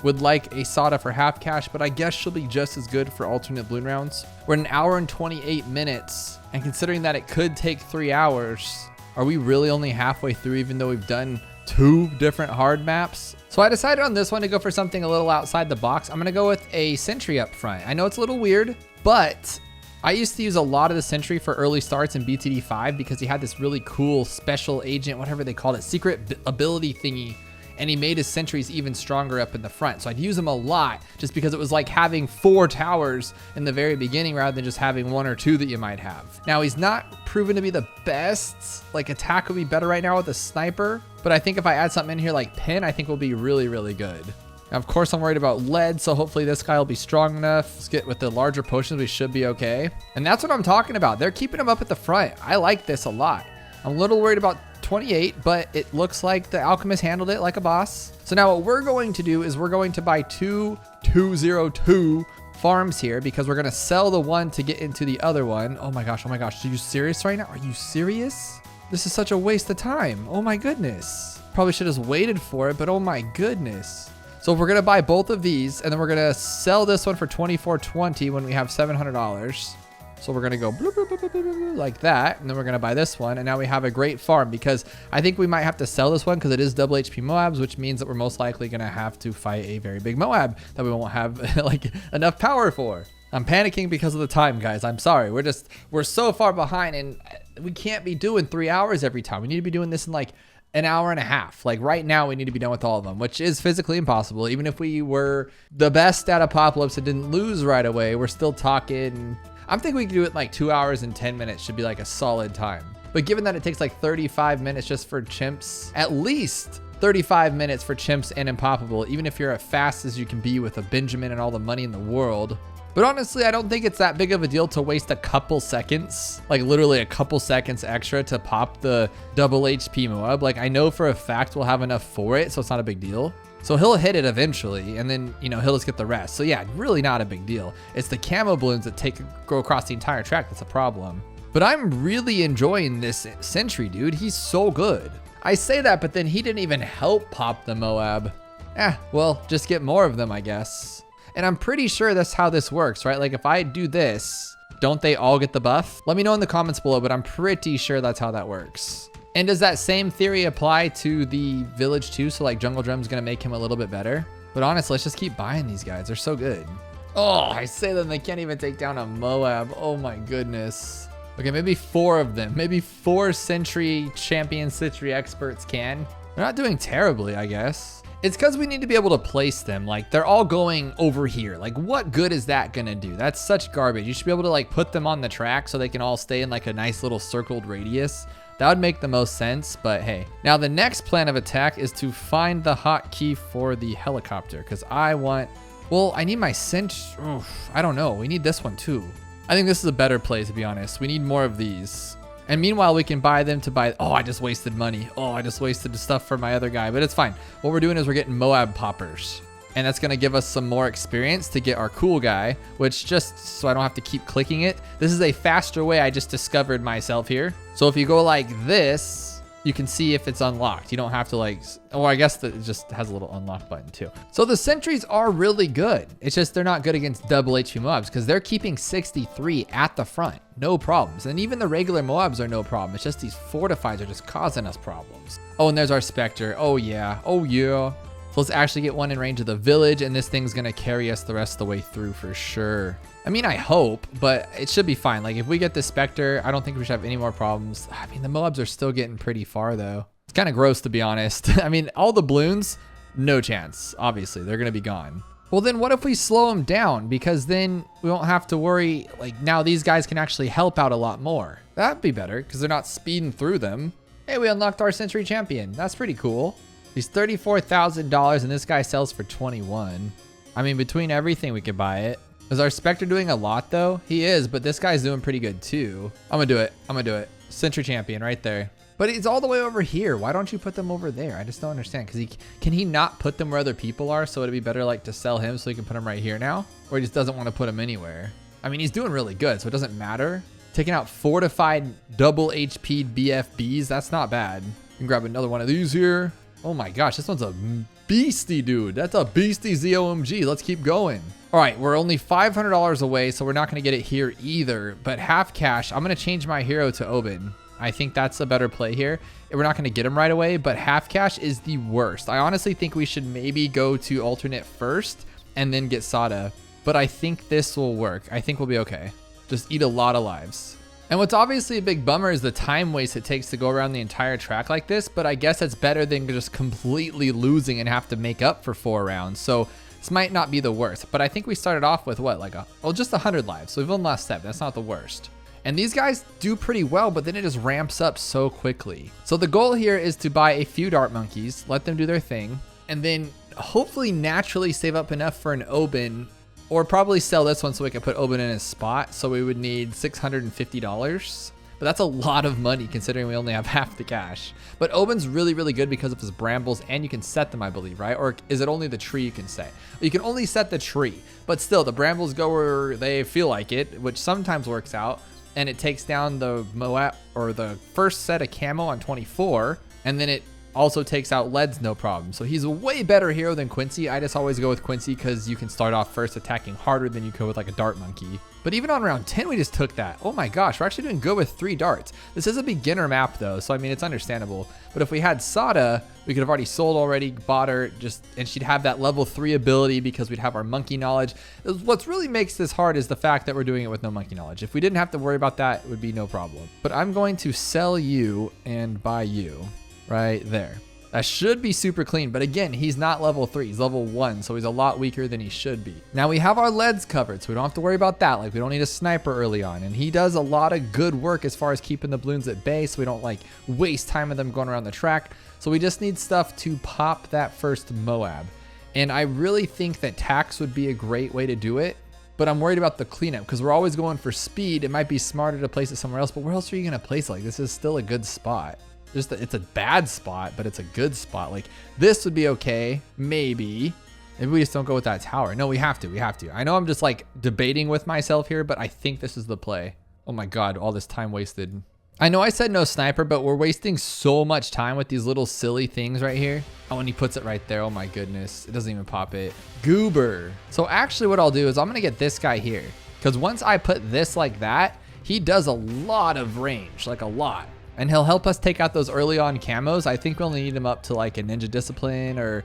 would like a Sauda for half cash, but I guess she'll be just as good for alternate balloon rounds. We're at 1 hour and 28 minutes. And considering that it could take 3 hours, are we really only halfway through even though we've done 2 different hard maps? So I decided on this one to go for something a little outside the box. I'm gonna go with a Sentry up front. I know it's a little weird, but I used to use a lot of the Sentry for early starts in BTD5 because he had this really cool special agent, whatever they called it, secret ability thingy. And he made his sentries even stronger up in the front. So I'd use them a lot just because it was like having 4 towers in the very beginning rather than just having 1 or 2 that you might have. Now he's not proven to be the best. Like attack would be better right now with a sniper, but I think if I add something in here like pin, I think will be really good. Now, of course, I'm worried about lead, so hopefully this guy will be strong enough. Let's get with the larger potions, we should be okay. And that's what I'm talking about. They're keeping him up at the front. I like this a lot. I'm a little worried about 28, but it looks like the alchemist handled it like a boss. So now what we're going to do is we're going to buy 202 farms here because we're gonna sell the one to get into the other one. Oh my gosh, are you serious right now? Are you serious? This is such a waste of time. Oh my goodness. Probably should have waited for it, but oh my goodness. So we're gonna buy both of these and then we're gonna sell this one for $24.20 when we have $700. So we're gonna go bloop, bloop, bloop, bloop, bloop, like that, and then we're gonna buy this one, and now we have a great farm because I think we might have to sell this one because it is double HP Moabs, which means that we're most likely gonna have to fight a very big Moab that we won't have like enough power for. I'm panicking because of the time, guys. I'm sorry. We're so far behind, and we can't be doing 3 hours every time. We need to be doing this in like an hour and a half. Like right now we need to be done with all of them, which is physically impossible. Even if we were the best at Apopalypse and didn't lose right away, we're still talking. I'm thinking we can do it in like 2 hours and 10 minutes should be like a solid time. But given that it takes like 35 minutes just for chimps, at least 35 minutes for chimps and Impoppable, even if you're as fast as you can be with a Benjamin and all the money in the world. But honestly, I don't think it's that big of a deal to waste a couple seconds, like literally a couple seconds extra to pop the double HP Moab. Like I know for a fact we'll have enough for it, so it's not a big deal. So he'll hit it eventually, and then, you know, he'll just get the rest. So yeah, really not a big deal. It's the camo balloons that go across the entire track that's a problem. But I'm really enjoying this Sentry, dude. He's so good. I say that, but then he didn't even help pop the Moab. Well, just get more of them, I guess. And I'm pretty sure that's how this works, right? Like if I do this, don't they all get the buff? Let me know in the comments below, but I'm pretty sure that's how that works. And does that same theory apply to the village too? So like Jungle Drum's gonna make him a little bit better. But honestly, let's just keep buying these guys. They're so good. Oh, I say them, they can't even take down a Moab. Oh my goodness. Okay, maybe 4 of them. Maybe 4 Sentry champion Sentry experts can. They're not doing terribly, I guess. It's because we need to be able to place them. Like they're all going over here. Like what good is that gonna do? That's such garbage. You should be able to like put them on the track so they can all stay in like a nice little circled radius. That would make the most sense, but hey. Now the next plan of attack is to find the hotkey for the helicopter, because I need my Sentry. I don't know. We need this one too. I think this is a better play, to be honest. We need more of these. And meanwhile, we can buy them to buy. Oh, I just wasted money. Oh, I just wasted the stuff for my other guy, but it's fine. What we're doing is we're getting Moab poppers. And that's going to give us some more experience to get our cool guy, which just so I don't have to keep clicking it. This is a faster way I just discovered myself here. So if you go like this, you can see if it's unlocked. You don't have to like, oh, I guess it just has a little unlock button too. So the sentries are really good. It's just they're not good against double HP Moabs because they're keeping 63 at the front. No problems. And even the regular Moabs are no problem. It's just these fortifies are just causing us problems. Oh, and there's our Spectre. Oh yeah. Oh yeah. So let's actually get one in range of the village, and this thing's gonna carry us the rest of the way through for sure. I mean, I hope, but it should be fine. Like if we get the Spectre, I don't think we should have any more problems. I mean, the Moabs are still getting pretty far though. It's kind of gross to be honest. I mean, all the Bloons, no chance. Obviously, they're gonna be gone. Well, then what if we slow them down? Because then we won't have to worry. Like now these guys can actually help out a lot more. That'd be better because they're not speeding through them. Hey, we unlocked our Sentry champion. That's pretty cool. He's $34,000 and this guy sells for 21. I mean, between everything, we could buy it. Is our Spectre doing a lot though? He is, but this guy's doing pretty good too. I'm gonna do it. I'm gonna do it. Sentry champion right there. But he's all the way over here. Why don't you put them over there? I just don't understand. Because can he not put them where other people are? So it'd be better like to sell him so he can put them right here now? Or he just doesn't want to put them anywhere? I mean, he's doing really good, so it doesn't matter. Taking out fortified double HP BFBs, that's not bad. You can grab another one of these here. Oh my gosh, this one's a beastie, dude. That's a beastie ZOMG. Let's keep going. All right, we're only $500 away, so we're not gonna get it here either. But half cash, I'm gonna change my hero to Oben. I think that's a better play here. We're not gonna get him right away, but half cash is the worst. I honestly think we should maybe go to alternate first and then get Sauda. But I think this will work. I think we'll be okay. Just eat a lot of lives. And what's obviously a big bummer is the time waste it takes to go around the entire track like this, but I guess it's better than just completely losing and have to make up for 4 rounds. So this might not be the worst, but I think we started off with what, like just 100 lives. So we've only lost 7, that's not the worst. And these guys do pretty well, but then it just ramps up so quickly. So the goal here is to buy a few dart monkeys, let them do their thing, and then hopefully naturally save up enough for an Oben. Or probably sell this one so we can put Oben in his spot. So we would need $650. But that's a lot of money considering we only have half the cash. But Oben's really, really good because of his brambles, and you can set them, I believe, right? Or is it only the tree you can set? You can only set the tree. But still, the brambles go where they feel like it, which sometimes works out. And it takes down the Moab, or the first set of camo on 24. And then it also takes out leads no problem. So he's a way better hero than Quincy. I just always go with Quincy because you can start off first attacking harder than you could with like a dart monkey. But even on round 10 we just took that. Oh my gosh, we're actually doing good with 3 darts. This is a beginner map though, so I mean it's understandable. But if we had Sauda, we could have already sold already, bought her, and she'd have that level 3 ability because we'd have our monkey knowledge. What really makes this hard is the fact that we're doing it with no monkey knowledge. If we didn't have to worry about that, it would be no problem. But I'm going to sell you and buy you. Right there. That should be super clean, but again, he's not level 3, he's level 1, so he's a lot weaker than he should be. Now we have our leads covered, so we don't have to worry about that. Like we don't need a sniper early on, and he does a lot of good work as far as keeping the Bloons at bay, so we don't like waste time with them going around the track. So we just need stuff to pop that first Moab. And I really think that tax would be a great way to do it, but I'm worried about the cleanup because we're always going for speed. It might be smarter to place it somewhere else, but where else are you gonna place it? Like this is still a good spot. It's a bad spot, but it's a good spot. Like this would be okay, maybe. Maybe we just don't go with that tower. No, we have to. I know I'm just like debating with myself here, but I think this is the play. Oh my God, all this time wasted. I know I said no sniper, but we're wasting so much time with these little silly things right here. Oh, and he puts it right there. Oh my goodness, it doesn't even pop it. Goober. So actually what I'll do is I'm gonna get this guy here because once I put this like that, he does a lot of range, like a lot. And he'll help us take out those early on camos. I think we only need him up to like a Ninja Discipline, or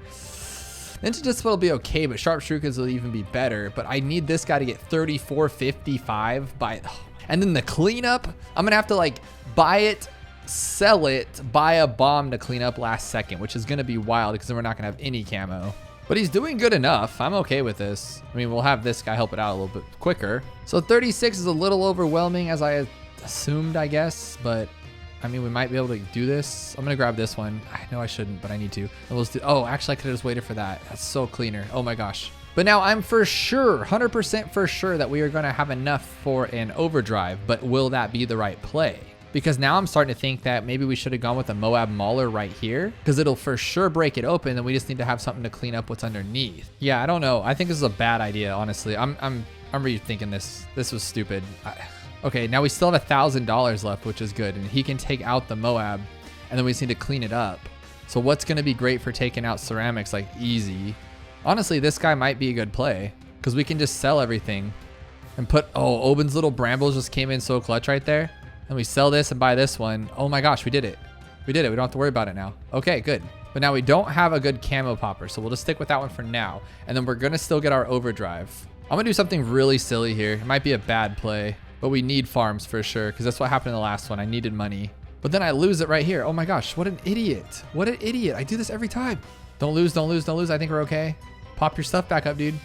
Ninja Discipline will be okay, but Sharpshooters will even be better. But I need this guy to get 3455 by, and then the cleanup, I'm gonna have to like buy it, sell it, buy a bomb to clean up last second, which is gonna be wild because then we're not gonna have any camo. But he's doing good enough. I'm okay with this. I mean, we'll have this guy help it out a little bit quicker. So 36 is a little overwhelming as I assumed, I guess, but I mean, we might be able to do this. I'm gonna grab this one. I know I shouldn't, but I need to. And we'll just do, oh, actually I could have just waited for that. That's so cleaner. Oh my gosh. But now I'm for sure, 100% for sure that we are gonna have enough for an overdrive, but will that be the right play? Because now I'm starting to think that maybe we should have gone with a Moab Mauler right here, because it'll for sure break it open, and we just need to have something to clean up what's underneath. Yeah, I don't know. I think this is a bad idea, honestly. I'm rethinking this. This was stupid. Okay, now we still have $1,000 left, which is good, and he can take out the Moab, and then we just need to clean it up. So what's gonna be great for taking out ceramics? Like easy. Honestly, this guy might be a good play, because we can just sell everything and put, oh, Oben's little brambles just came in so clutch right there. And we sell this and buy this one. Oh my gosh, we did it. We did it. We don't have to worry about it now. Okay, good. But now we don't have a good camo popper, so we'll just stick with that one for now. And then we're gonna still get our overdrive. I'm gonna do something really silly here. It might be a bad play, but we need farms for sure, because that's what happened in the last one. I needed money. But then I lose it right here. Oh my gosh, what an idiot. What an idiot. I do this every time. Don't lose, don't lose, don't lose. I think we're okay. Pop your stuff back up, dude.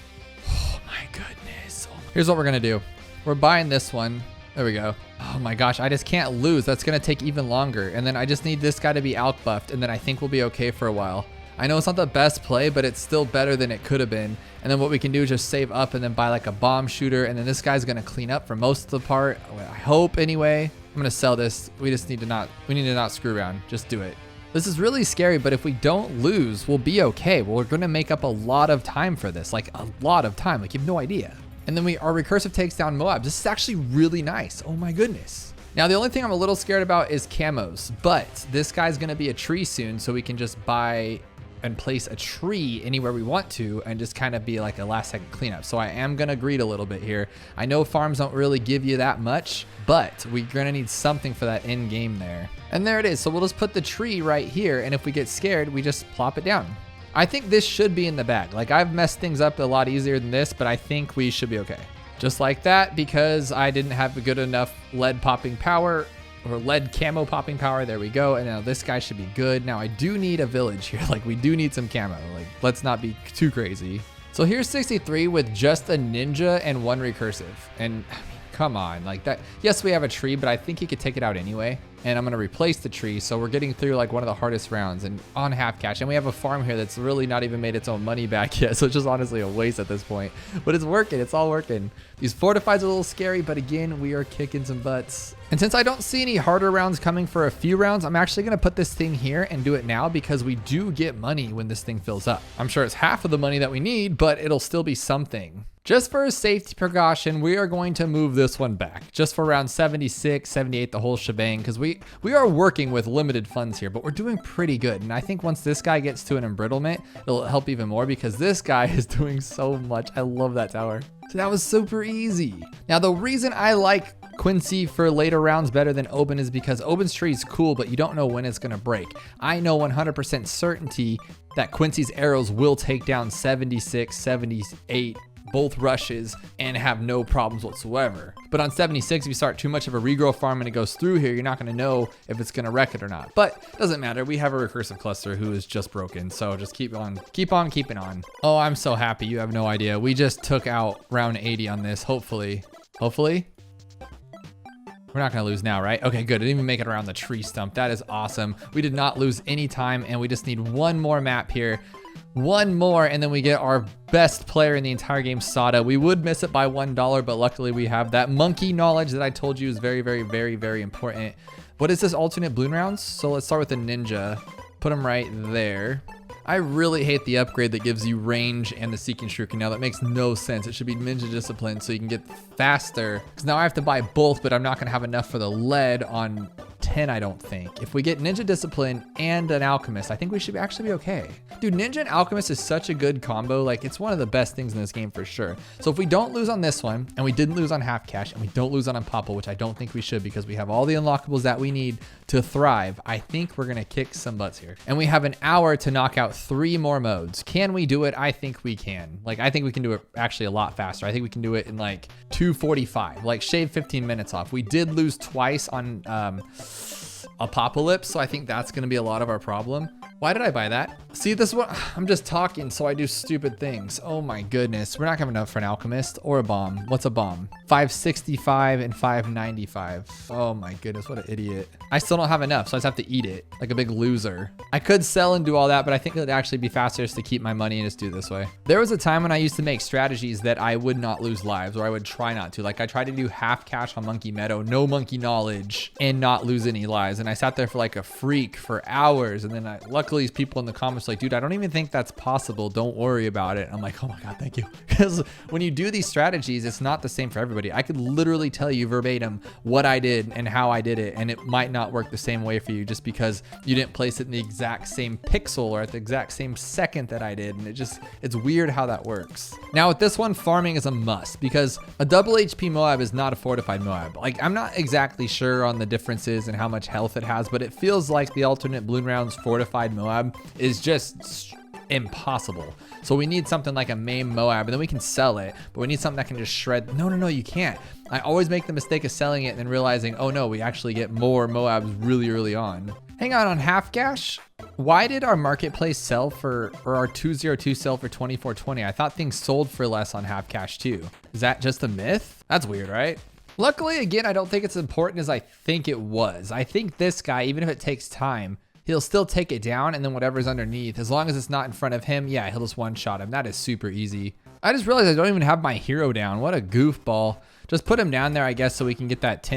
Oh my goodness. Here's what we're gonna do. We're buying this one. There we go. Oh my gosh, I just can't lose. That's gonna take even longer. And then I just need this guy to be out buffed, and then I think we'll be okay for a while. I know it's not the best play, but it's still better than it could have been. And then what we can do is just save up and then buy like a bomb shooter, and then this guy's gonna clean up for most of the part. I hope anyway. I'm gonna sell this. We need to not screw around. Just do it. This is really scary, but if we don't lose, we'll be okay. Well, we're gonna make up a lot of time for this, like a lot of time. Like you have no idea. And then our recursive takes down moabs. This is actually really nice. Oh my goodness. Now, the only thing I'm a little scared about is camos, but this guy's gonna be a tree soon, so we can just buy and place a tree anywhere we want to and just kind of be like a last second cleanup. So I am gonna greed a little bit here. I know farms don't really give you that much, but we're gonna need something for that end game there. And there it is. So we'll just put the tree right here, and if we get scared, we just plop it down. I think this should be in the bag. Like I've messed things up a lot easier than this, but I think we should be okay. Just like that, because I didn't have a good enough lead popping power or lead camo popping power. There we go. And now this guy should be good. Now I do need a village here. Like we do need some camo. Like let's not be too crazy. So here's 63 with just a ninja and one recursive. And I mean, come on, like that. Yes, we have a tree, but I think he could take it out anyway. And I'm gonna replace the tree. So we're getting through like one of the hardest rounds and on half cash. And we have a farm here that's really not even made its own money back yet. So it's just honestly a waste at this point, but it's working. It's all working. These fortifieds are a little scary, but again, we are kicking some butts. And since I don't see any harder rounds coming for a few rounds, I'm actually gonna put this thing here and do it now because we do get money when this thing fills up. I'm sure it's half of the money that we need, but it'll still be something. Just for a safety precaution, we are going to move this one back just for around 76, 78, the whole shebang, because we are working with limited funds here, but we're doing pretty good. And I think once this guy gets to an embrittlement, it'll help even more because this guy is doing so much. I love that tower. So that was super easy. Now, the reason I like Quincy for later rounds better than Oben is because Oben's tree is cool, but you don't know when it's gonna break. I know 100% certainty that Quincy's arrows will take down 76, 78, both rushes and have no problems whatsoever. But on 76, if you start too much of a regrow farm and it goes through here, you're not gonna know if it's gonna wreck it or not. But doesn't matter, we have a recursive cluster who is just broken. So just keep on keeping on. Oh, I'm so happy, you have no idea. We just took out round 80 on this, hopefully. Hopefully? We're not gonna lose now, right? Okay, good, I didn't even make it around the tree stump. That is awesome. We did not lose any time and we just need one more map here. One more, and then we get our best player in the entire game, Sauda. We would miss it by $1, but luckily we have that monkey knowledge that I told you is very, very, very, very important. What is this alternate balloon rounds? So let's start with the ninja. Put him right there. I really hate the upgrade that gives you range and the seeking shuriken. Now that makes no sense. It should be ninja discipline so you can get faster. Because now I have to buy both, but I'm not gonna have enough for the lead on 10, I don't think. If we get ninja discipline and an alchemist, I think we should actually be okay. Dude, ninja and alchemist is such a good combo. Like it's one of the best things in this game for sure. So if we don't lose on this one, and we didn't lose on half cash, and we don't lose on Impoppable, which I don't think we should because we have all the unlockables that we need to thrive, I think we're gonna kick some butts here. And we have an hour to knock out 3 more modes. Can we do it? I think we can. Like, I think we can do it actually a lot faster. I think we can do it in like 2:45, like shave 15 minutes off. We did lose twice on, Apopalypse, so I think that's gonna be a lot of our problem. Why did I buy that? See, this one, I'm just talking, so I do stupid things. Oh my goodness, we're not gonna have enough for an alchemist or a bomb. What's a bomb? 565 and 595. Oh my goodness, what an idiot. I still don't have enough, so I just have to eat it like a big loser. I could sell and do all that, but I think it would actually be faster just to keep my money and just do it this way. There was a time when I used to make strategies that I would not lose lives, or I would try not to. Like I tried to do half cash on Monkey Meadow, no monkey knowledge, and not lose any lives. And I sat there for like a freak for hours, and then luckily people in the comments were like, dude, I don't even think that's possible. Don't worry about it. I'm like, oh my God, thank you. Because when you do these strategies, it's not the same for everybody. I could literally tell you verbatim what I did and how I did it, and it might not work the same way for you just because you didn't place it in the exact same pixel or at the exact same second that I did. And it's weird how that works. Now with this one, farming is a must because a double HP Moab is not a fortified Moab. Like I'm not exactly sure on the differences and how much health it has, but it feels like the alternate Bloon rounds fortified Moab is just impossible. So we need something like a main Moab, and then we can sell it, but we need something that can just shred. No, you can't. I always make the mistake of selling it and then realizing, oh no, we actually get more Moabs really early on. Hang on half cash. Why did our marketplace sell for, or our 202 sell for 2420? I thought things sold for less on half cash too. Is that just a myth? That's weird, right? Luckily, again, I don't think it's important as I think it was. I think this guy, even if it takes time, he'll still take it down, and then whatever's underneath, as long as it's not in front of him, yeah, he'll just one-shot him. That is super easy. I just realized I don't even have my hero down. What a goofball. Just put him down there, I guess, so we can get that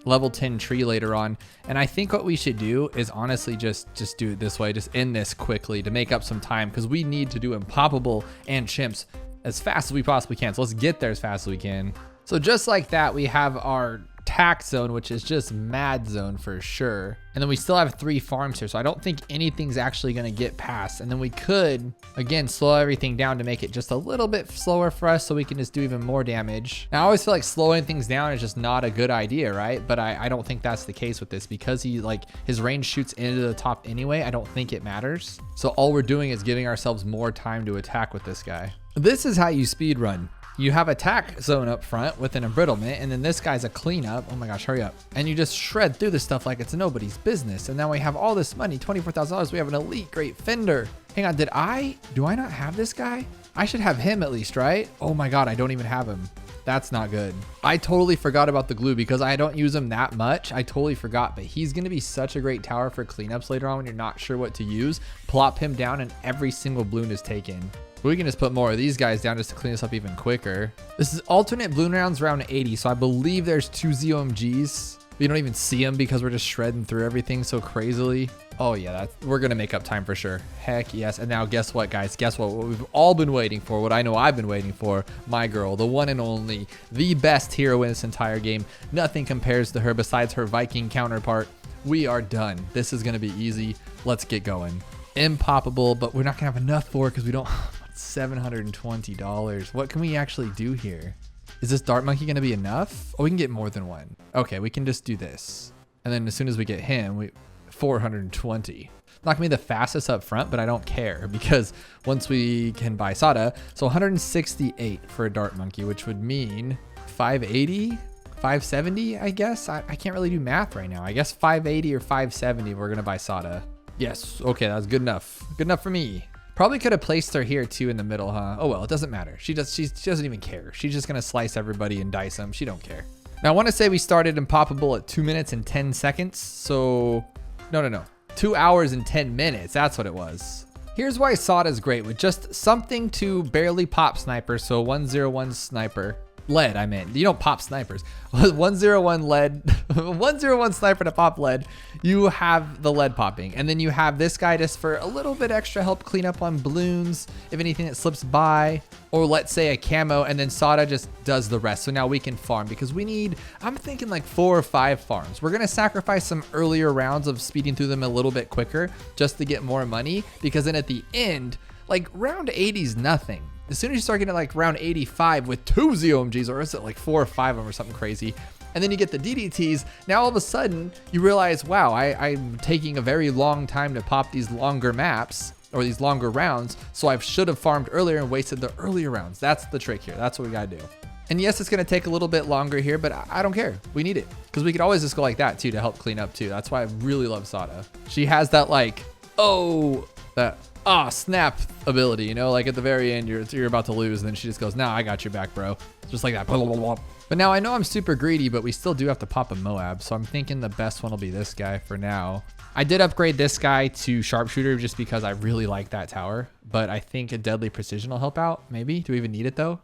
level 10 tree later on. And I think what we should do is honestly just do it this way. Just end this quickly to make up some time, because we need to do Impoppable and Chimps as fast as we possibly can. So let's get there as fast as we can. So just like that, we have our tax zone, which is just mad zone for sure. And then we still have 3 farms here, so I don't think anything's actually going to get past. And then we could, again, slow everything down to make it just a little bit slower for us so we can just do even more damage. Now, I always feel like slowing things down is just not a good idea, right? But I don't think that's the case with this because his range shoots into the top anyway. I don't think it matters. So all we're doing is giving ourselves more time to attack with this guy. This is how you speed run. You have a tack zone up front with an embrittlement, and then this guy's a cleanup. Oh my gosh, hurry up. And you just shred through this stuff like it's nobody's business. And now we have all this money, $24,000. We have an elite great fender. Hang on, do I not have this guy? I should have him at least, right? Oh my God, I don't even have him. That's not good. I totally forgot about the glue because I don't use him that much. I totally forgot, but he's gonna be such a great tower for cleanups later on when you're not sure what to use. Plop him down and every single bloon is taken. We can just put more of these guys down just to clean us up even quicker. This is alternate Bloon rounds round 80, so I believe there's 2 ZOMGs. We don't even see them because we're just shredding through everything so crazily. Oh yeah, we're gonna make up time for sure. Heck yes. And now guess what, guys? Guess what? What we've all been waiting for, what I know I've been waiting for, my girl, the one and only, the best hero in this entire game. Nothing compares to her besides her Viking counterpart. We are done. This is gonna be easy. Let's get going. Impoppable, but we're not gonna have enough for it because we don't. $720. What can we actually do here? Is this dart monkey gonna be enough? Oh, we can get more than one. Okay, we can just do this. And then as soon as we get him, 420. Not gonna be the fastest up front, but I don't care because once we can buy Sauda, so 168 for a dart monkey, which would mean 580, 570, I guess. I can't really do math right now. I guess 580 or 570 if we're gonna buy Sauda. Yes, okay, that's good enough. Good enough for me. Probably could have placed her here too in the middle, huh? Oh well, it doesn't matter. She doesn't even care. She's just gonna slice everybody and dice them. She don't care. Now I want to say we started Impoppable at 2 minutes and 10 seconds. So no. 2 hours and 10 minutes. That's what it was. Here's why Sauda is great with just something to barely pop sniper. So 101 sniper. Lead, I meant. You don't pop snipers. 101 lead, 101 sniper to pop lead. You have the lead popping. And then you have this guy just for a little bit extra help clean up on balloons, if anything that slips by, or let's say a camo, and then Sauda just does the rest. So now we can farm because we need, I'm thinking like 4 or 5 farms. We're gonna sacrifice some earlier rounds of speeding through them a little bit quicker just to get more money, because then at the end, like round 80 is nothing. As soon as you start getting like round 85 with 2 ZOMGs, or is it like 4 or 5 of them or something crazy, and then you get the DDTs, now all of a sudden you realize, wow, I'm taking a very long time to pop these longer maps or these longer rounds, so I should have farmed earlier and wasted the earlier rounds. That's the trick here. That's what we gotta do. And yes, it's gonna take a little bit longer here, but I don't care. We need it. Because we could always just go like that too to help clean up too. That's why I really love Sauda. She has that like, snap ability, you know, like at the very end, you're about to lose, and then she just goes, "Nah, I got your back, bro." Just like that. Blah, blah, blah. But now I know I'm super greedy, but we still do have to pop a Moab. So I'm thinking the best one will be this guy for now. I did upgrade this guy to sharpshooter just because I really like that tower, but I think a deadly precision will help out. Maybe. Do we even need it though?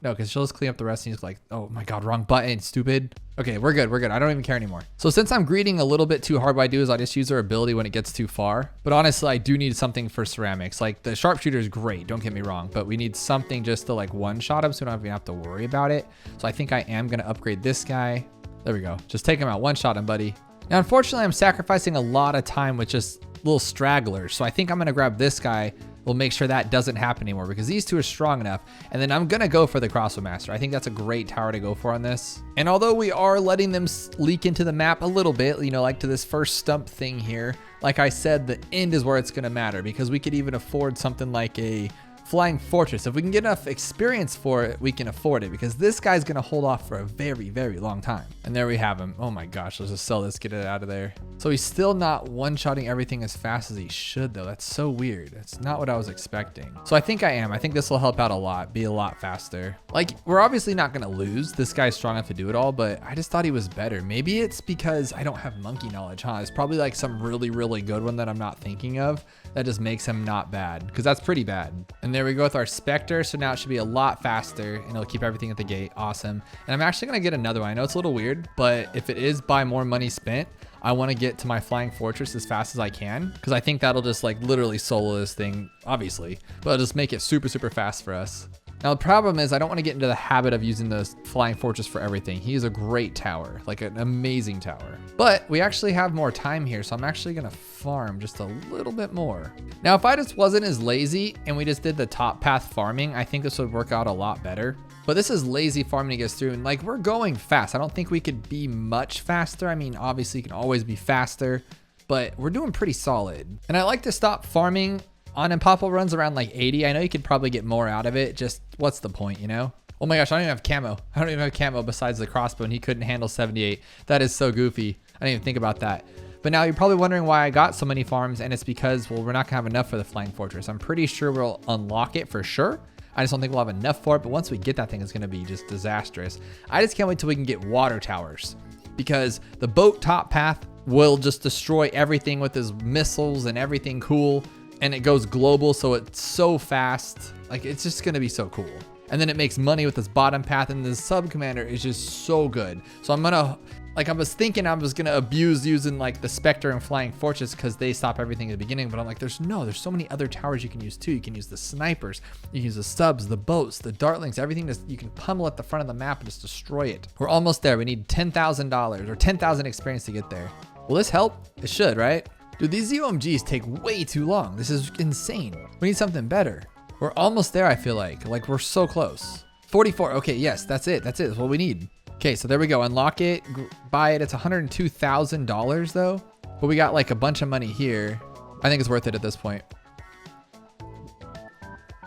No, because she'll just clean up the rest and he's like, oh my God, wrong button, stupid. Okay, we're good, we're good. I don't even care anymore. So since I'm greeting a little bit too hard, what I do is I just use her ability when it gets too far. But honestly, I do need something for ceramics. Like the sharpshooter is great, don't get me wrong, but we need something just to like one-shot him so we don't even have to worry about it. So I think I am gonna upgrade this guy. There we go, just take him out, one-shot him, buddy. Now, unfortunately, I'm sacrificing a lot of time with just little stragglers. So I think I'm gonna grab this guy. We'll make sure that doesn't happen anymore because these two are strong enough. And then I'm gonna go for the Crossbow Master. I think that's a great tower to go for on this. And although we are letting them leak into the map a little bit, you know, like to this first stump thing here, like I said, the end is where it's gonna matter because we could even afford something like a Flying Fortress. If we can get enough experience for it, we can afford it because this guy's gonna hold off for a very, very long time. And there we have him. Oh my gosh, let's just sell this, get it out of there. So he's still not one-shotting everything as fast as he should though. That's so weird. That's not what I was expecting. So I think I am. I think this will help out a lot, be a lot faster. Like, we're obviously not gonna lose. This guy's strong enough to do it all, but I just thought he was better. Maybe it's because I don't have monkey knowledge, huh? It's probably like some really, really good one that I'm not thinking of that just makes him not bad, because that's pretty bad. And there we go with our Spectre. So now it should be a lot faster and it'll keep everything at the gate. Awesome. And I'm actually gonna get another one. I know it's a little weird, but if it is by more money spent, I want to get to my Flying Fortress as fast as I can because I think that'll just like literally solo this thing, obviously, but it'll just make it super, super fast for us. Now the problem is I don't want to get into the habit of using the Flying Fortress for everything. He is a great tower, like an amazing tower. But we actually have more time here, so I'm actually gonna farm just a little bit more. Now if I just wasn't as lazy and we just did the top path farming, I think this would work out a lot better. But this is lazy farming to get us through, and like we're going fast. I don't think we could be much faster. I mean, obviously you can always be faster, but we're doing pretty solid. And I like to stop farming on Impoppable runs around like 80. I know you could probably get more out of it. Just what's the point, you know? Oh my gosh, I don't even have camo. I don't even have camo besides the crossbow, and he couldn't handle 78. That is so goofy. I didn't even think about that. But now you're probably wondering why I got so many farms, and it's because, well, we're not gonna have enough for the Flying Fortress. I'm pretty sure we'll unlock it for sure. I just don't think we'll have enough for it, but once we get that thing, it's gonna be just disastrous. I just can't wait till we can get water towers because the boat top path will just destroy everything with his missiles and everything cool. And it goes global, so it's so fast. Like, it's just gonna be so cool. And then it makes money with this bottom path, and the sub commander is just so good. So I'm gonna, like I was thinking I was gonna abuse using like the Spectre and Flying Fortress because they stop everything at the beginning, but I'm like, there's so many other towers you can use too. You can use the snipers, you can use the subs, the boats, the Dartlings, everything that you can pummel at the front of the map and just destroy it. We're almost there. We need $10,000 or 10,000 experience to get there. Will this help? It should, right? Dude, these UMGs take way too long. This is insane. We need something better. We're almost there, I feel like. Like, we're so close. 44, okay, yes, that's it. That's it, that's what we need. Okay, so there we go, unlock it, buy it. It's $102,000 though. But we got like a bunch of money here. I think it's worth it at this point.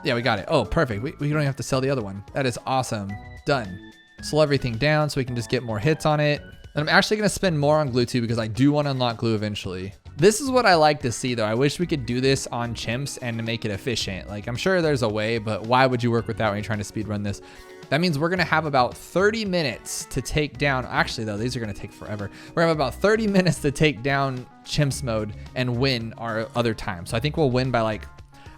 Yeah, we got it. Oh, perfect, we don't even have to sell the other one. That is awesome, done. Slow everything down so we can just get more hits on it. And I'm actually gonna spend more on glue too because I do want to unlock glue eventually. This is what I like to see though. I wish we could do this on chimps and to make it efficient. Like, I'm sure there's a way, but why would you work with that when you're trying to speed run this? That means we're gonna have about 30 minutes to take down, actually though, these are gonna take forever. We're gonna have about 30 minutes to take down chimps mode and win our other time. So I think we'll win by like,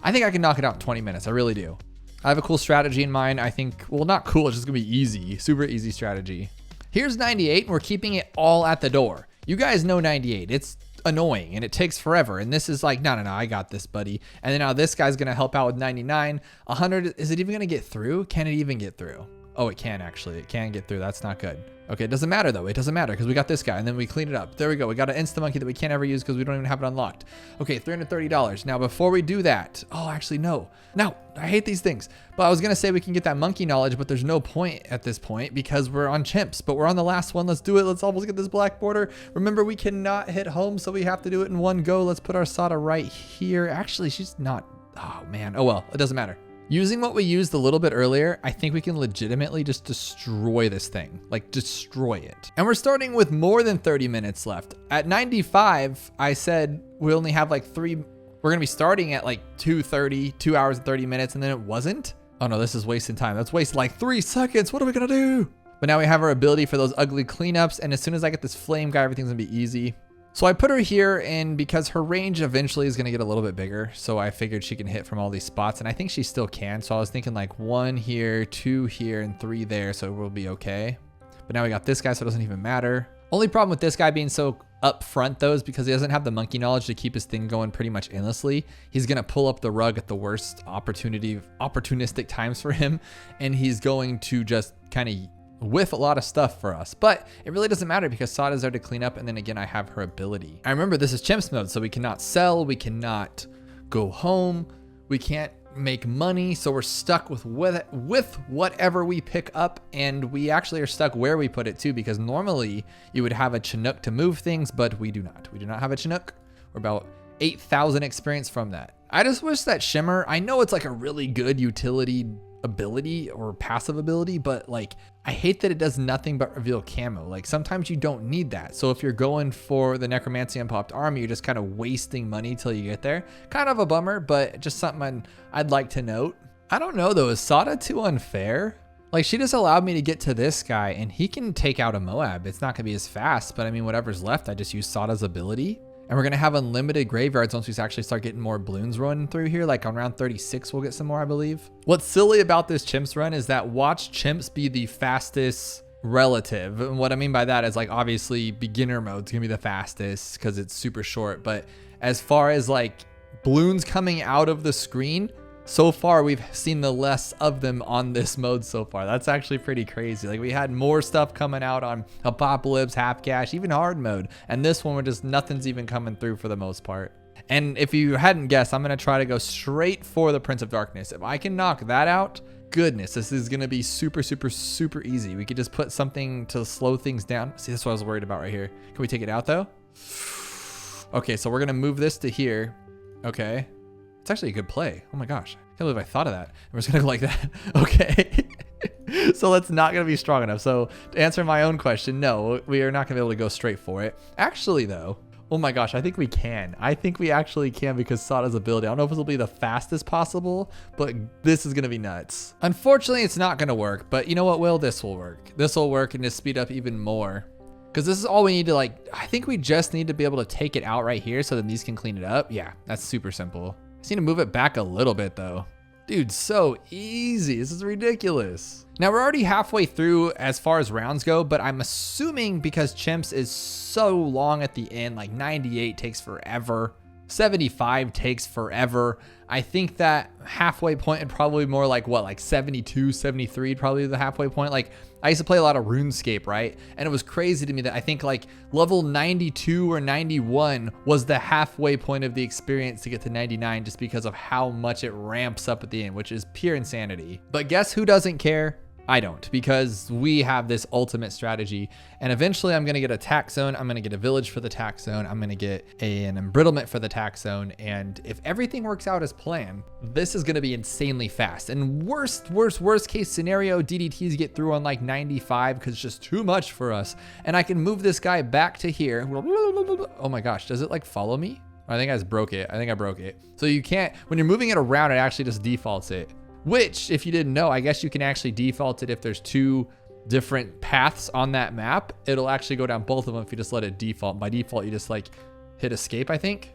I think I can knock it out in 20 minutes, I really do. I have a cool strategy in mind. I think, well, not cool, it's just gonna be easy, super easy strategy. Here's 98, and we're keeping it all at the door. You guys know 98, it's annoying and it takes forever. And this is like, no, I got this, buddy. And then now this guy's gonna help out with 99. 100, is it even gonna get through? Can it even get through? Oh, it can actually, it can get through, that's not good. Okay, it doesn't matter though, it doesn't matter because we got this guy and then we clean it up. There we go, we got an insta-monkey that we can't ever use because we don't even have it unlocked. Okay, $330. Now before we do that, oh, actually no, I hate these things. But I was gonna say we can get that monkey knowledge, but there's no point at this point because we're on chimps, but we're on the last one. Let's do it, let's almost get this black border. Remember, we cannot hit home, so we have to do it in one go. Let's put our Sauda right here. Actually, she's not, oh man, oh well, it doesn't matter. Using what we used a little bit earlier, I think we can legitimately just destroy this thing, like destroy it. And we're starting with more than 30 minutes left. At 95, I said we only have like we're gonna be starting at like 2:30, 2 hours and 30 minutes, and then it wasn't. Oh no, this is wasting time. That's wasted like 3 seconds. What are we gonna do? But now we have our ability for those ugly cleanups. And as soon as I get this flame guy, everything's gonna be easy. So I put her here in because her range eventually is gonna get a little bit bigger. So I figured she can hit from all these spots, and I think she still can. So I was thinking like 1 here, 2 here, and 3 there. So we'll be okay. But now we got this guy, so it doesn't even matter. Only problem with this guy being so up front though is because he doesn't have the monkey knowledge to keep his thing going pretty much endlessly. He's gonna pull up the rug at the worst opportunistic times for him, and he's going to just kind of whiff a lot of stuff for us. But it really doesn't matter because Sauda's there to clean up, and then again I have her ability. I remember this is chimps mode, so we cannot sell, we cannot go home, we can't make money, so we're stuck with whatever we pick up, and we actually are stuck where we put it too, because normally you would have a Chinook to move things, but we do not. We do not have a Chinook. We're about 8,000 experience from that. I just wish that Shimmer, I know it's like a really good utility ability or passive ability, but like I hate that it does nothing but reveal camo. Like sometimes you don't need that. So if you're going for the Necromancy Unpopped Army, you're just kind of wasting money till you get there. Kind of a bummer, but just something I'd like to note. I don't know though, is Sauda too unfair? Like she just allowed me to get to this guy and he can take out a Moab. It's not gonna be as fast, but I mean, whatever's left, I just use Sauda's ability. And we're gonna have unlimited graveyards once we actually start getting more balloons running through here. Like on round 36, we'll get some more, I believe. What's silly about this chimps run is that watch chimps be the fastest relative. And what I mean by that is like, obviously beginner mode's gonna be the fastest because it's super short. But as far as like balloons coming out of the screen, so far we've seen the less of them on this mode so far. That's actually pretty crazy. Like we had more stuff coming out on Apopalypse, half cash, even hard mode, and this one we're just nothing's even coming through for the most part. And if you hadn't guessed, I'm gonna try to go straight for the Prince of Darkness. If I can knock that out, goodness, this is gonna be super easy. We could just put something to slow things down. See, that's what I was worried about right here. Can we take it out though? Okay, so we're gonna move this to here. Okay. It's actually a good play. Oh my gosh. I can't believe I thought of that. We're just gonna go like that. Okay. So that's not gonna be strong enough. So to answer my own question, no, we are not gonna be able to go straight for it. Actually though, oh my gosh, I think we can. I think we actually can because Sauda's ability. I don't know if this will be the fastest possible, but this is gonna be nuts. Unfortunately, it's not gonna work, but you know what, Will? This will work. This will work and just speed up even more. Because this is all we need to like, I think we just need to be able to take it out right here so that these can clean it up. Yeah, that's super simple. Just need to move it back a little bit though. Dude, so easy. This is ridiculous. Now we're already halfway through as far as rounds go, but I'm assuming because chimps is so long at the end, like 98 takes forever, 75 takes forever. I think that halfway point would probably more like what, like 72, 73, probably the halfway point. Like I used to play a lot of RuneScape, right? And it was crazy to me that I think like level 92 or 91 was the halfway point of the experience to get to 99 just because of how much it ramps up at the end, which is pure insanity. But guess who doesn't care? I don't, because we have this ultimate strategy, and eventually I'm going to get a tax zone. I'm going to get a village for the tax zone. I'm going to get an embrittlement for the tax zone. And if everything works out as planned, this is going to be insanely fast. And worst case scenario, DDTs get through on like 95 because it's just too much for us. And I can move this guy back to here. Oh my gosh, does it like follow me? I think I just broke it. I think I broke it. So you can't, when you're moving it around, it actually just defaults it. Which, if you didn't know, I guess you can actually default it if there's 2 different paths on that map. It'll actually go down both of them if you just let it default. By default, you just like hit escape, I think.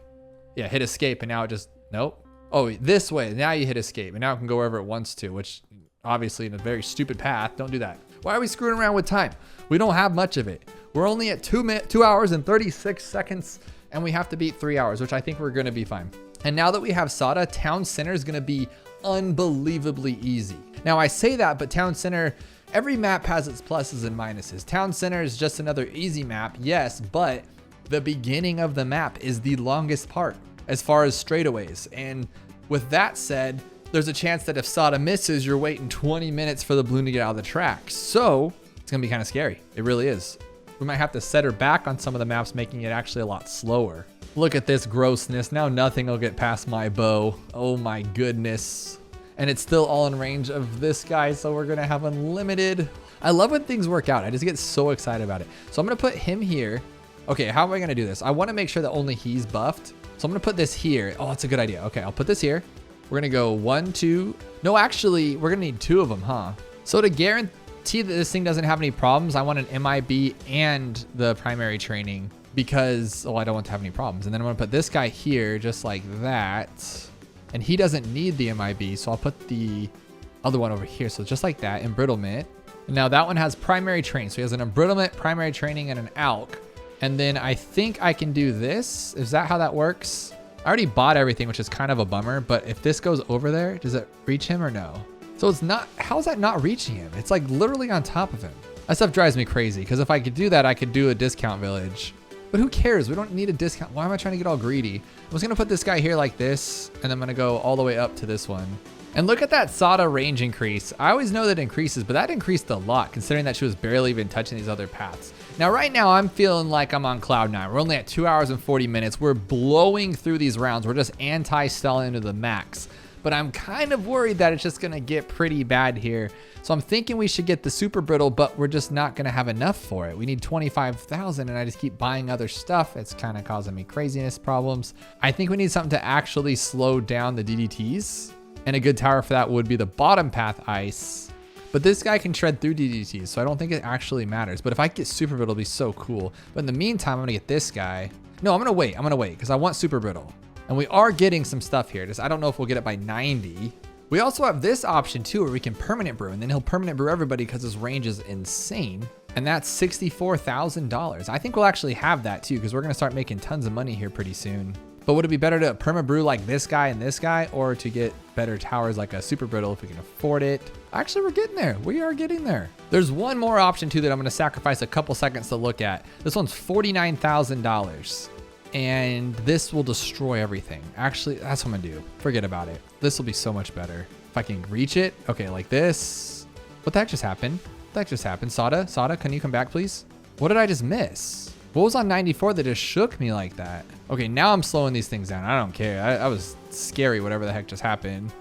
Yeah, hit escape, and now it just, nope. Oh, this way, now you hit escape, and now it can go wherever it wants to, which obviously in a very stupid path. Don't do that. Why are we screwing around with time? We don't have much of it. We're only at 2 hours and 36 seconds, and we have to beat 3 hours, which I think we're gonna be fine. And now that we have Sauda, Town Center is gonna be unbelievably easy. Now I say that, but Town Center, every map has its pluses and minuses. Town Center is just another easy map, yes, but the beginning of the map is the longest part as far as straightaways. And with that said, there's a chance that if Sauda misses, you're waiting 20 minutes for the balloon to get out of the track. So it's gonna be kind of scary. It really is. We might have to set her back on some of the maps, making it actually a lot slower. Look at this grossness. Now nothing will get past my bow. Oh my goodness. And it's still all in range of this guy, so we're gonna have unlimited. I love when things work out. I just get so excited about it. So I'm gonna put him here. Okay, how am I gonna do this? I wanna make sure that only he's buffed. So I'm gonna put this here. Oh, that's a good idea. Okay, I'll put this here. We're gonna go 1, 2. No, actually, we're gonna need 2 of them, huh? So to guarantee that this thing doesn't have any problems, I want an MIB and the primary training because, oh, I don't want to have any problems. And then I'm gonna put this guy here just like that. And he doesn't need the MIB, so I'll put the other one over here. So just like that, embrittlement. And now that one has primary training. So he has an embrittlement, primary training, and an ALK. And then I think I can do this. Is that how that works? I already bought everything, which is kind of a bummer. But if this goes over there, does it reach him or no? So it's not, how is that not reaching him? It's like literally on top of him. That stuff drives me crazy because if I could do that, I could do a discount village. But who cares? We don't need a discount. Why am I trying to get all greedy? I was gonna put this guy here like this, and I'm gonna go all the way up to this one. And look at that Sauda range increase. I always know that increases, but that increased a lot considering that she was barely even touching these other paths. Now, right now I'm feeling like I'm on cloud 9. We're only at 2 hours and 40 minutes. We're blowing through these rounds. We're just anti-stalling to the max. But I'm kind of worried that it's just gonna get pretty bad here. So I'm thinking we should get the super brittle, but we're just not gonna have enough for it. We need 25,000 and I just keep buying other stuff. It's kind of causing me craziness problems. I think we need something to actually slow down the DDTs. And a good tower for that would be the bottom path ice. But this guy can shred through DDTs, so I don't think it actually matters. But if I get super brittle, it'll be so cool. But in the meantime, I'm gonna get this guy. No, I'm gonna wait because I want super brittle. And we are getting some stuff here. Just I don't know if we'll get it by 90. We also have this option too, where we can permanent brew, and then he'll permanent brew everybody because his range is insane. And that's $64,000. I think we'll actually have that too, because we're gonna start making tons of money here pretty soon. But would it be better to perma brew like this guy and this guy, or to get better towers like a super brittle if we can afford it? Actually, we're getting there. We are getting there. There's one more option too that I'm gonna sacrifice a couple seconds to look at. This one's $49,000. And this will destroy everything. Actually, that's what I'm gonna do. Forget about it. This will be so much better. If I can reach it. Okay, like this. What the heck just happened? What the heck just happened? Sauda, can you come back, please? What did I just miss? What was on 94 that just shook me like that? Okay, now I'm slowing these things down. I don't care. I was scary, whatever the heck just happened.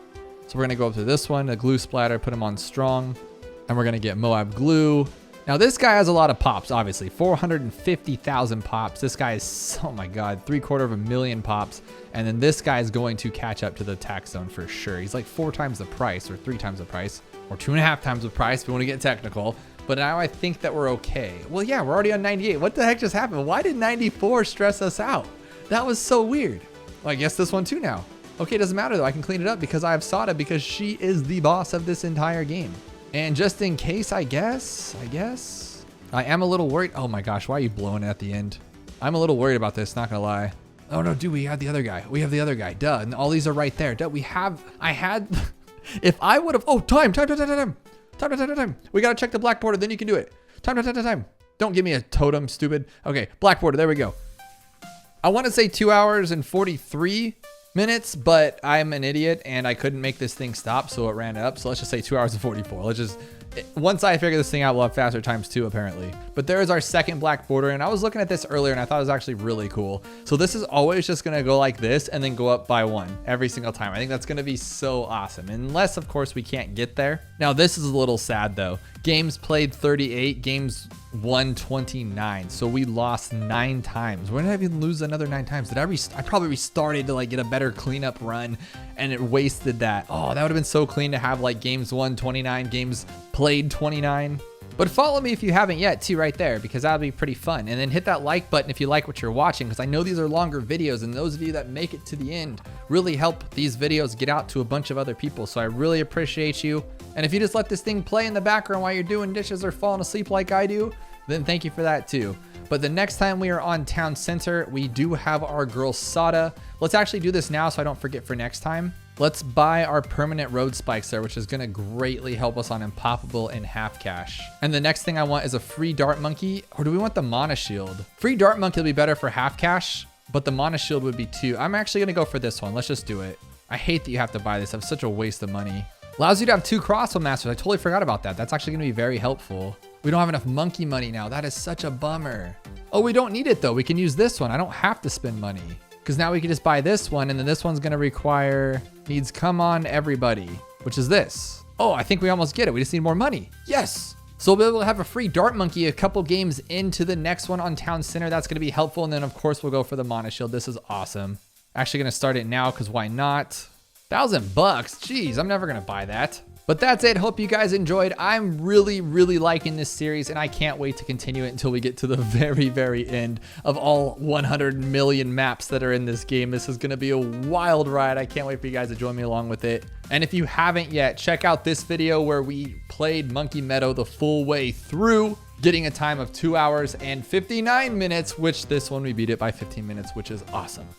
So we're gonna go up to this one, a glue splatter, put him on strong. And we're gonna get Moab glue. Now this guy has a lot of pops, obviously, 450,000 pops. This guy is, oh my God, 750,000 pops. And then this guy is going to catch up to the tax zone for sure. He's like 4 times the price or 3 times the price or 2.5 times the price if we want to get technical. But now I think that we're okay. Well, yeah, we're already on 98. What the heck just happened? Why did 94 stress us out? That was so weird. Well, I guess this one too now. Okay, it doesn't matter though. I can clean it up because I have Sauda because she is the boss of this entire game. And just in case, I guess, I am a little worried. Oh my gosh, why are you blowing it at the end? I'm a little worried about this, not gonna lie. Oh no, dude, we have the other guy. We have the other guy, duh. And all these are right there. Duh, I had, if I would have, oh, time. We gotta check the black border, then you can do it. Time. Don't give me a totem, stupid. Okay, black border, there we go. I wanna say 2 hours and 43 minutes, but I'm an idiot and I couldn't make this thing stop, so it ran up. So let's just say 2 hours and 44. Let's just, once I figure this thing out, we'll have faster times 2 apparently. But there is our second black border, and I was looking at this earlier and I thought it was actually really cool. So this is always just gonna go like this and then go up by 1 every single time. I think that's gonna be so awesome, unless of course we can't get there. Now this is a little sad though. Games played 38, games won 29. So we lost 9 times. When did I even lose another 9 times? Did I probably restarted to like get a better cleanup run and it wasted that. Oh, that would have been so clean to have like games won 29, games played 29. But follow me if you haven't yet too right there, because that'll be pretty fun. And then hit that like button if you like what you're watching, because I know these are longer videos and those of you that make it to the end really help these videos get out to a bunch of other people. So I really appreciate you. And if you just let this thing play in the background while you're doing dishes or falling asleep like I do, then thank you for that too. But the next time we are on town center, we do have our girl Sauda. Let's actually do this now so I don't forget for next time. Let's buy our permanent road spikes there, which is gonna greatly help us on Impoppable and half cash. And the next thing I want is a free dart monkey, or do we want the mana shield? Free dart monkey will be better for half cash, but the mana shield would be 2. I'm actually gonna go for this one. Let's just do it. I hate that you have to buy this. It's such a waste of money. Allows you to have 2 crossbow masters. I totally forgot about that. That's actually gonna be very helpful. We don't have enough monkey money now. That is such a bummer. Oh, we don't need it though. We can use this one. I don't have to spend money, because now we can just buy this one, and then this one's gonna require, needs come on everybody. which is this. Oh, I think we almost get it. We just need more money. Yes. So we'll be able to have a free dart monkey a couple games into the next one on Town Center. That's going to be helpful. And then of course we'll go for the Mana Shield. This is awesome. Actually going to start it now because why not? $1,000. Jeez, I'm never going to buy that. But that's it. Hope you guys enjoyed. I'm really liking this series, and I can't wait to continue it until we get to the very end of all 100 million maps that are in this game. This is going to be a wild ride. I can't wait for you guys to join me along with it. And if you haven't yet, check out this video where we played Monkey Meadow the full way through, getting a time of 2 hours and 59 minutes, which this one we beat it by 15 minutes, which is awesome.